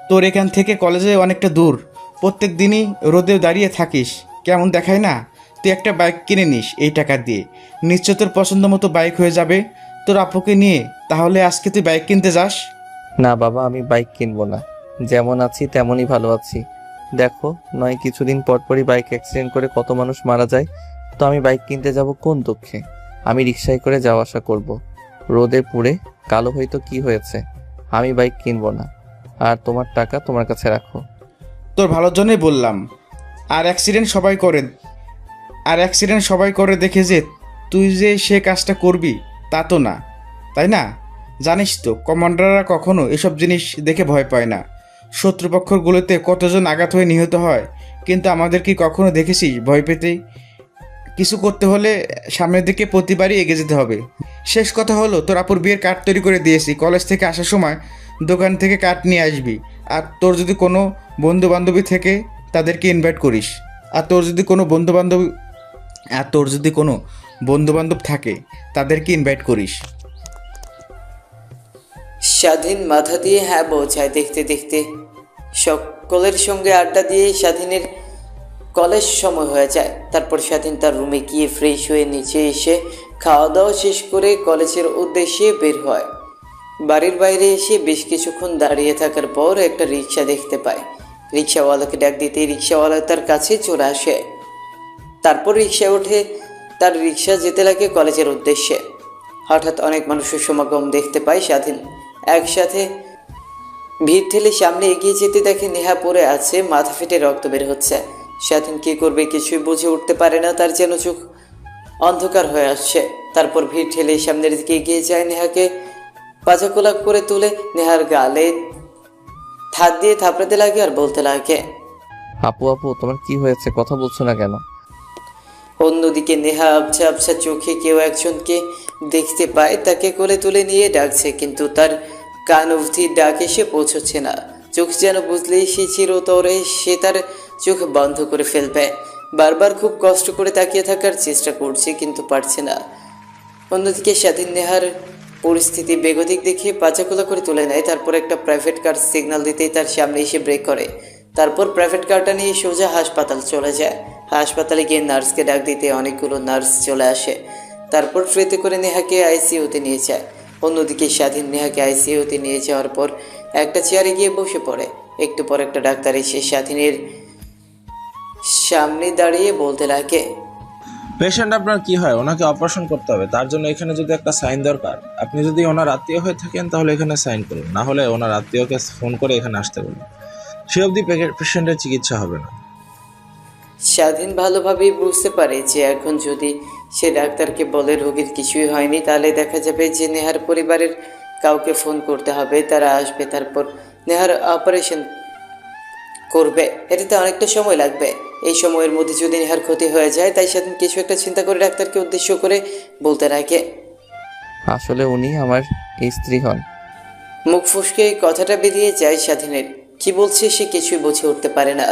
তোর এখান থেকে কলেজে অনেকটা দূর, প্রত্যেক দিনই রোদে দাঁড়িয়ে থাকিস, কেমন দেখায় না? তুই একটা বাইক কিনে নিস এই টাকা দিয়ে, নিশ্চয় তোর পছন্দ মতো বাইক হয়ে যাবে তোর আপুকে নিয়ে। তাহলে আজকে তুই বাইক কিনতে যাস? না বাবা, আমি বাইক কিনবো না। যেমন আছি তেমনই ভালো আছি। দেখো, নয় কিছুদিন পর পরই বাইক অ্যাক্সিডেন্ট করে কত মানুষ মারা যায়। তো আমি বাইক কিনতে যাব কোন দুঃখে? আমি রিক্সায় করে যাওয়া আসা করব। রোদে পুড়ে কালো হয়তো কি হয়েছে, আমি বাইক কিনবো না। আর তোমার টাকা তোমার কাছে রাখো। তোর ভালোর জন্যই বললাম। আর অ্যাক্সিডেন্ট সবাই করে দেখে যে তুই যে সে কাজটা করবি তা তো না, তাই না? জানিস তো কমান্ডাররা কখনো এসব জিনিস দেখে ভয় পায় না। শত্রুপক্ষর গুলোতে কতজন আঘাত হয়ে নিহত হয়, কিন্তু আমাদের কি কখনো দেখেছিস ভয় পেতে? কিছু করতে হলে সামনের দিকে প্রতিবারই এগিয়ে যেতে হবে। শেষ কথা হলো, তোর আপুর বিয়ের কার্ড তৈরি করে দিয়েছি, কলেজ থেকে আসার সময় দোকান থেকে কার্ড নিয়ে আসবি। আর তোর যদি কোনো বন্ধু বান্ধবী থেকে তাদেরকে ইনভাইট করিস। আর তোর যদি কোনো বন্ধু বান্ধব থাকে তাদেরকে ইনভাইট করিস। স্বাধীন মাথা দিয়ে হ্যাঁ বোঝায়। দেখতে দেখতে সকলের সঙ্গে আড্ডা দিয়ে স্বাধীনের কলেজ সময় হয়ে যায়। তারপর স্বাধীন তার রুমে গিয়ে ফ্রেশ হয়ে নিচে এসে খাওয়া দাওয়া শেষ করে কলেজের উদ্দেশ্যে বের হয়। বাড়ির বাইরে এসে বেশ কিছুক্ষণ দাঁড়িয়ে থাকার পর একটা রিক্সা দেখতে পায়। রিক্সাওয়ালাকে ডাক দিতেই রিক্সাওয়ালা তার কাছে চলে আসে। তারপর রিক্সায় উঠে তার রিক্সা যেতে লাগে কলেজের উদ্দেশ্যে। হঠাৎ অনেক মানুষের সমাগম দেখতে পায় স্বাধীন। একসাথে ভিড় ঠেলে সামনে এগিয়ে যেতে দেখে নেহা পড়ে আছে, মাথা ফেটে রক্ত বের হচ্ছে। স্বাধীন কী করবে কিছুই বুঝে উঠতে পারে না, তার যেন চোখ অন্ধকার হয়ে আসছে। তারপর ভিড় ঠেলে সামনের দিকে এগিয়ে যায়, নেহাকে পাজাকোলা করে তুলে নেহার গালে হাত দিয়ে থাপড়াতে লাগে আর বলতে লাগে, আপু আপু, তোমার কি হয়েছে? কথা বলছো না কেন? অন্যদিকে নেহা আবছা আবছা চোখে কেউ একজনকে দেখতে পায়, তাকে কোলে তুলে নিয়ে ডাকছে, কিন্তু তার কান অবধি ডাক এসে পৌঁছচ্ছে না। চোখ যেন বুঝলেই সে চিরতরে সে তার চোখ বন্ধ করে ফেলবে। বারবার খুব কষ্ট করে তাকিয়ে থাকার চেষ্টা করছে, কিন্তু পারছে না। অন্যদিকে স্বাধীন নেহার পরিস্থিতি বেগতিক দেখে পাচাখোলা করে তুলে নেয়। তারপর একটা প্রাইভেট কার সিগন্যাল দিতেই তার সামনে এসে ব্রেক করে। তারপর প্রাইভেট কারটা নিয়ে সোজা হাসপাতাল চলে যায়। হাসপাতালে গিয়ে নার্সকে ডাক দিতে অনেকগুলো নার্স চলে আসে। তারপর ট্রেতে করে নেহাকে আইসিইউতে নিয়ে যায়। অন্যদিকে স্বাধীন নেহাকে আইসিইউতে নিয়ে যাওয়ার পর একটা চেয়ারে গিয়ে বসে পড়ে। একটু পর একটা ডাক্তার এসে স্বাধীনের সামনে দাঁড়িয়ে বলতে লাগে, পেশেন্ট আপনার কি হয়? ওনাকে অপারেশন করতে হবে, তার জন্য এখানে যদি একটা সাইন দরকার। আপনি যদি ওনার আত্মীয় হয়ে থাকেন তাহলে এখানে সাইন করুন, না হলে ওনার আত্মীয়কে ফোন করে এখানে আসতে বলুন। সে অবধি পেশেন্টের চিকিৎসা হবে না। স্বাধীন ভালোভাবেই বুঝতে পারে যে এখন যদি সে ডাক্তারকে বলে রোগীর কিছুই হয়নি, তাহলে দেখা যাবে যে নেহার পরিবারের কাউকে ফোন করতে হবে, তারা আসবে, তারপর নেহার অপারেশন করবে। এটাতে অনেকটা সময় লাগবে। এই সময়ের মধ্যে যদি নেহার ক্ষতি হয়ে যায়, তাই স্বাধীন কিছু একটা চিন্তা করে ডাক্তারকে উদ্দেশ্য করে বলতে থাকে, আসলে উনি আমার স্ত্রী হন। মুখ ফসকে এই কথাটা বেরিয়ে যায় স্বাধীনের। কি বলছে সে কিছুই বুঝে উঠতে পারে না,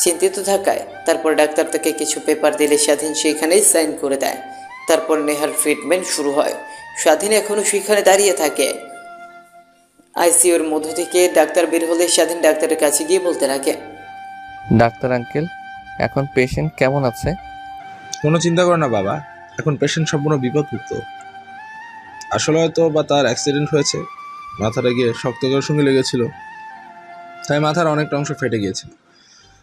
চিন্তিত থাকায়। তারপর ডাক্তার তাকে কিছু পেপার দিলে স্বাধীন সেখানেই সাইন করে দেয়। তারপর নেহার ট্রিটমেন্ট শুরু হয়। স্বাধীন এখনও সেখানে দাঁড়িয়ে থাকে। আইসিইউর মধ্য থেকে ডাক্তার বের হলে স্বাধীন ডাক্তারের কাছে গিয়ে বলতে লাগে, ডাক্তার আঙ্কেল, এখন পেশেন্ট কেমন আছে? কোনো চিন্তা করো না বাবা, এখন পেশেন্ট সম্পূর্ণ বিপদমুক্ত। আসলে হয়তো বা তার অ্যাক্সিডেন্ট হয়েছে, মাথাটা গিয়ে শক্ত করে সঙ্গে লেগেছিল, তাই মাথার অনেকটা অংশ ফেটে গিয়েছিল।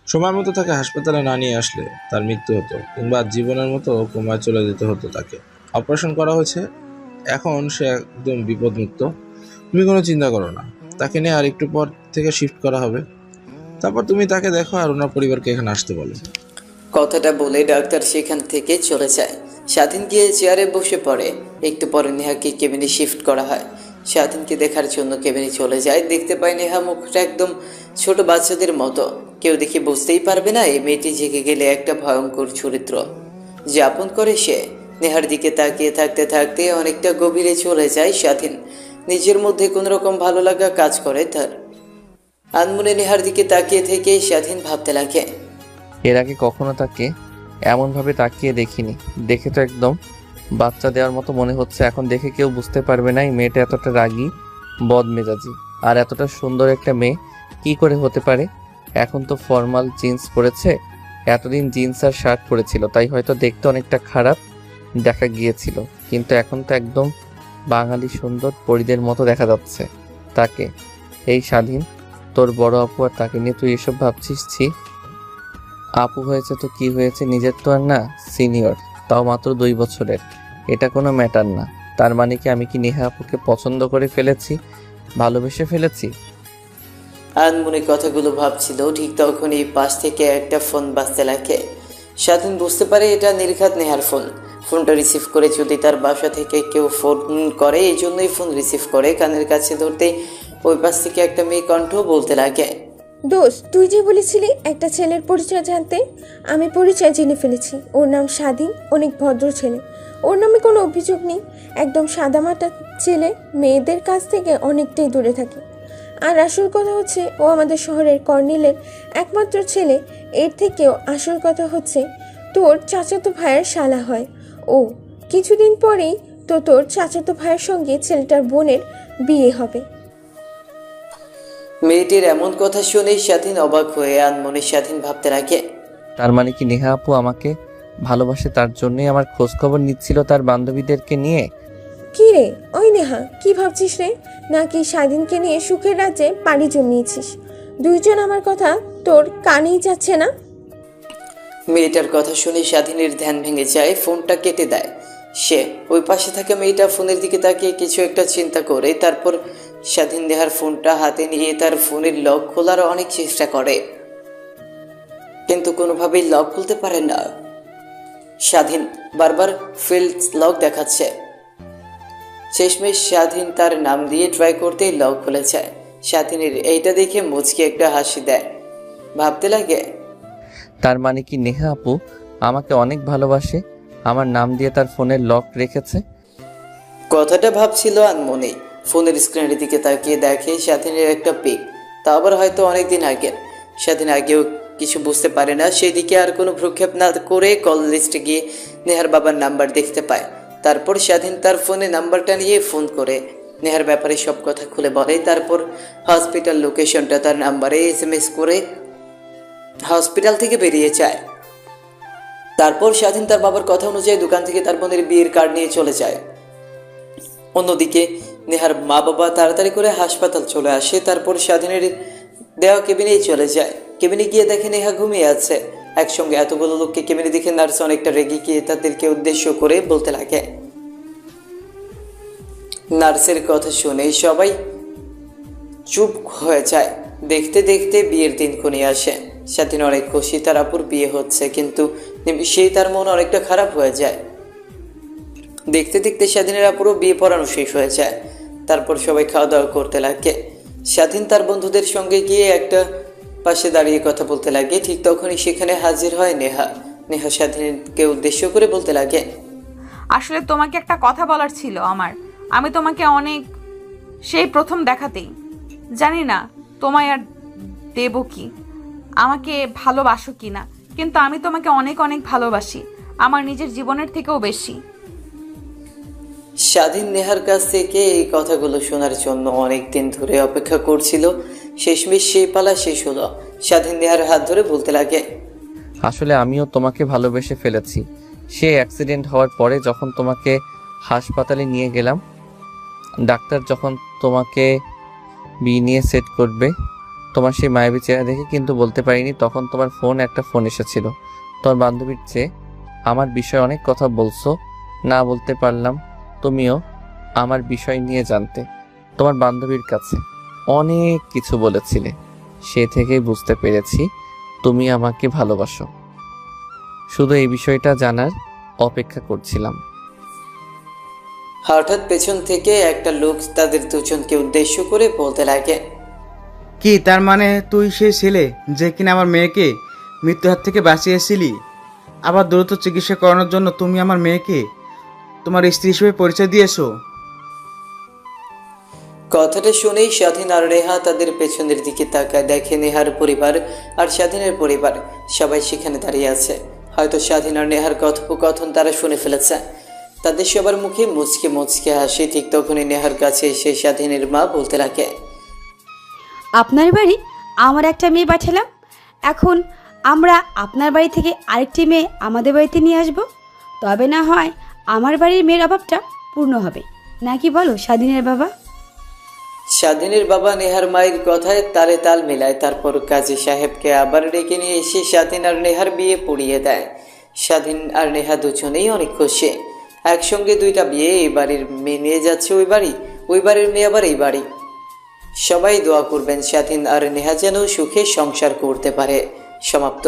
সময় মতো তাকে হাসপাতালে না নিয়ে আসলে তার মৃত্যু হতো, কিংবা জীবনের মতো কোমায় চলে যেতে হতো তাকে। অপারেশন করা হয়েছে, এখন সে একদম বিপদমুক্ত। তুমি কোনো চিন্তা করো না, তাকে নিয়ে আর একটু পর থেকে শিফট করা হবে। তারপর তুমি তাকে দেখো আর ওনার পরিবারকে এখানে আসতে বলো। কথাটা বলে ডাক্তার সেখান থেকে চলে যায়। স্বাধীন গিয়ে চেয়ারে বসে পড়ে। একটু পরে নেহাকে কেবিনে শিফট করা হয়। স্বাধীনকে দেখার জন্য কেবিনে চলে যায়। দেখতে পায় নেহা মুখটা একদম ছোট বাচ্চাদের মতো। কেউ দেখে বুঝতেই পারবে না এই মেয়েটি জেগে গেলে একটা ভয়ঙ্কর চরিত্র যাপন করে সে। নেহার দিকে তাকিয়ে থাকতে থাকতে অনেকটা গভীরে চলে যায় স্বাধীন। নিজের মধ্যে কোনো রকম ভালো লাগা কাজ করে তার। আনমনে নেহার দিকে তাকিয়ে থেকে স্বাধীন ভাবতে লাগে, এর আগে কখনো তাকে এমনভাবে তাকিয়ে দেখিনি। দেখে তো একদম বাচ্চা দেওয়ার মতো মনে হচ্ছে। এখন দেখে কেউ বুঝতে পারবে না এই মেয়েটা এতটা রাগী, বদমেজাজি আর এতটা সুন্দর একটা মেয়ে কি করে হতে পারে। এখন তো ফর্মাল জিন্স পরেছে, এতদিন জিন্স আর শার্ট পরেছিল, তাই হয়তো দেখতে অনেকটা খারাপ দেখা গিয়েছিল, কিন্তু এখন তো একদম বাঙালি সুন্দর পরীদের মতো দেখা যাচ্ছে তাকে। এই স্বাধীন, তোর বড় আপু আর তাকে নিয়ে তুই এসব ভাবছিস? ছি, আপু হয়েছে তো কি হয়েছে, নিজের তো আর না, সিনিয়র, তাও মাত্র 2 বছরের। এটা কোনো ম্যাটার না। তার মানে কি আমি কি নেহা আপুকে পছন্দ করে ফেলেছি, ভালোবেসে ফেলেছি? আনমনে কথাগুলো ভাবছিল, ঠিক তখনই পাশ থেকে একটা ফোন বাজতে লাগে। স্বাধীন বুঝতে পারে এটা নির্ঘাত নেহার ফোন। ফোনটা রিসিভ করে যদি তার বাসা থেকে কেউ ফোন করে, এই জন্যই ফোন রিসিভ করে। কানের কাছে ধরতেই ওই পাশ থেকে একটা মেয়ে কণ্ঠ বলতে লাগে, দোস্ত, তুই যে বলেছিলি একটা ছেলের পরিচয় জানতে, আমি পরিচয় জেনে ফেলেছি। ওর নাম স্বাধীন, অনেক ভদ্র ছেলে। ওর নামে কোনো অভিযোগ নেই, একদম সাদামাটা ছেলে, মেয়েদের কাছ থেকে অনেকটাই দূরে থাকে। আর আসল কথা হচ্ছে ও আমাদের শহরের কর্নেলের একমাত্র ছেলে। এর থেকেও আসল কথা হচ্ছে তোর চাচাতো ভাইয়ের শালা হয় ও। কিছুদিন পরেই তো তোর চাচাতো ভাইয়ের সঙ্গে ছেলেটার বোনের বিয়ে হবে। মেয়েটির এমন কথা শুনেই স্বাধীন অবাক হয়ে আনমনে স্বাধীন ভাবতে লাগে, তার মানে কি নেহা আপু আমাকে ভালোবাসে, তার জন্যই আমার খোঁজ খবর নিচ্ছিল তার বান্ধবীদেরকে নিয়ে? কি রে ওই নেহা, কি ভাবছিস রে? নাকি স্বাধীনকে নিয়ে সুখের রাজ্যে পাড়ি জমিয়েছিস? দুইজন আমার কথা তোর কানেই যাচ্ছে না? মেয়েটার কথা শুনে স্বাধীনের ধ্যান ভেঙে যায়, ফোনটা কেটে দেয় সে। ওই পাশে থাকা মেয়েটা ফোনের দিকে তাকিয়ে কিছু একটা চিন্তা করে তারপর স্বাধীন নেহার ফোনটা হাতে নিয়ে তার ফোনের লক খোলার অনেক চেষ্টা করে, কিন্তু কোনোভাবেই লক খুলতে পারে না। স্বাধীন বারবার ফেল্ড লক দেখাচ্ছে। শেষমেশ স্বাধীন তার নাম দিয়ে ট্রাই করতেই লক খুলে যায়। স্বাধীনের এইটা দেখে মুচকি একটা হাসি দেয়, ভাবতে লাগে, তার মানে কি নেহা আপু আমাকে অনেক ভালোবাসে, আমার নাম দিয়ে তার ফোনের লক রেখেছে। কথাটা ভাবছিল আনমনে। ফোনের স্ক্রিনের দিকে তাকিয়ে দেখে স্বাধীনের একটা পিক, তা আবার হয়তো অনেকদিন আগের। স্বাধীন আগেও কিছু বুঝতে পারে না, সেদিকে আর কোনো ভ্রুক্ষেপ না করে কল লিস্টে গিয়ে নেহার বাবার নাম্বার দেখতে পায়। তারপর স্বাধীন তার ফোনে নাম্বারটা নিয়ে ফোন করে নেহার ব্যাপারে সব কথা খুলে বলে। তারপর হসপিটাল লোকেশনটা তার নাম্বারে SMS করে হসপিটাল থেকে বেরিয়ে যায়। তারপর স্বাধীন তার বাবার কথা অনুযায়ী দোকান থেকে তার বোনের বিয়ের কার্ড নিয়ে চলে যায়। অন্যদিকে নেহার মা বাবা তাড়াতাড়ি করে হাসপাতাল চলে আসে। তারপর স্বাধীনের দেওয়া কেবিনেই চলে যায়। কেবিনে গিয়ে দেখে নেহা ঘুমিয়ে আছে। একসঙ্গে এতগুলো লোককে কেবিনে দেখে নার্স অনেকটা রেগে গিয়ে তাদেরকে উদ্দেশ্য করে বলতে লাগে। নার্সের কথা শুনে সবাই চুপ হয়ে যায়। দেখতে দেখতে বিয়ের দিন ঘনিয়ে আসে। স্বাধীন অনেক খুশি তার আপুর বিয়ে হচ্ছে, কিন্তু সেই তার মন অনেকটা খারাপ হয়ে যায়। দেখতে দেখতে স্বাধীনের আপুরও বিয়ে পড়ানো শেষ হয়ে যায়। তারপর সবাই খাওয়া দাওয়া করতে লাগে। স্বাধীন তার বন্ধুদের সঙ্গে গিয়ে একটা পাশে দাঁড়িয়ে কথা বলতে লাগে। ঠিক তখনই সেখানে হাজির হয় নেহা। নেহা স্বাধীনকে উদ্দেশ্য করে বলতে লাগে, আসলে তোমাকে একটা কথা বলার ছিল আমার। আমি তোমাকে অনেক, সেই প্রথম দেখাতেই, জানি না তোমায় আর দেব কি, আমাকে ভালোবাসো কি না, কিন্তু আমি তোমাকে অনেক অনেক ভালোবাসি, আমার নিজের জীবনের থেকেও বেশি। স্বাধীন নেহার কাছ থেকে এই কথাগুলো শোনার জন্য অনেক দিন ধরে অপেক্ষা করছিল। শেষমেশ সেই পালা শেষ হলো। স্বাধীন নেহার হাত ধরে বলতে লাগে, আসলে আমিও তোমাকে ভালোবেসে ফেলেছি। সে অ্যাক্সিডেন্ট হওয়ার পরে যখন তোমাকে হাসপাতালে নিয়ে গেলাম, ডাক্তার যখন তোমাকে বিয়ে নিয়ে সেট করবে, তোমার সেই মায়াবী চেহারা দেখে কিন্তু বলতে পারিনি তখন তোমার একটা ফোন এসেছিল। তোমার বান্ধবীর চেয়ে আমার বিষয়ে অনেক কথা বলছো, না বলতে পারলাম। তুমিও আমার বিষয় নিয়ে জানতে তোমার বান্ধবীর কাছে অনেক কিছু বলেছিলে। সে থেকেই বুঝতে পেরেছি তুমি আমাকে ভালোবাসো। শুধু এই বিষয়টা জানার অপেক্ষা করছিলাম। হঠাৎ পেছন থেকে একটা লোক তাদের দুজনকে উদ্দেশ্য করে বলতে লাগে, কি তার মানে তুই সেই ছেলে যে কিনা আমার মেয়েকে মৃত্যুর হাত থেকে বাঁচিয়েছিলি? আবার দ্রুত চিকিৎসা করানোর জন্য তুমি আমার মেয়েকে তোমার স্ত্রী হিসেবে পরিচয় দিয়েছো? কথাটা শুনেই স্বাধীন আর নেহা তাদের পেছনের দিকে তাকায়। দেখে নেহার পরিবার আর স্বাধীনের পরিবার সবাই সেখানে দাঁড়িয়ে আছে। হয়তো স্বাধীন আর নেহার কথোপকথন তারা শুনে ফেলেছে। তাদের সবার মুখে মুচকে মুচকে হাসি। ঠিক তখনই নেহার কাছে এসে স্বাধীনের মা বলতে লাগে, আপনার বাড়ি আমার একটা মেয়ে পাঠালাম, এখন আমরা আপনার বাড়ি থেকে আরেকটি মেয়ে আমাদের বাড়িতে নিয়ে আসব, তবে না হয় আমার বাড়ির মেয়ের অভাবটা পূর্ণ হবে, নাকি বলো স্বাধীনের বাবা? স্বাধীনের বাবা নেহার মায়ের কথায় তালে তাল মেলায়। তারপর কাজী সাহেবকে আবার ডেকে নিয়ে এসে স্বাধীন আর নেহার বিয়ে পড়িয়ে দেয়। স্বাধীন আর নেহা দুজনেই অনেক খুশি। একসঙ্গে দুইটা বিয়ে, এই বাড়ির মেয়ে নিয়ে যাচ্ছে ওই বাড়ি, ওই বাড়ির মেয়ে আবার এই বাড়ি। সবাই দোয়া করবেন স্বাধীন আর নেহা যেন সুখে সংসার করতে পারে। সমাপ্ত।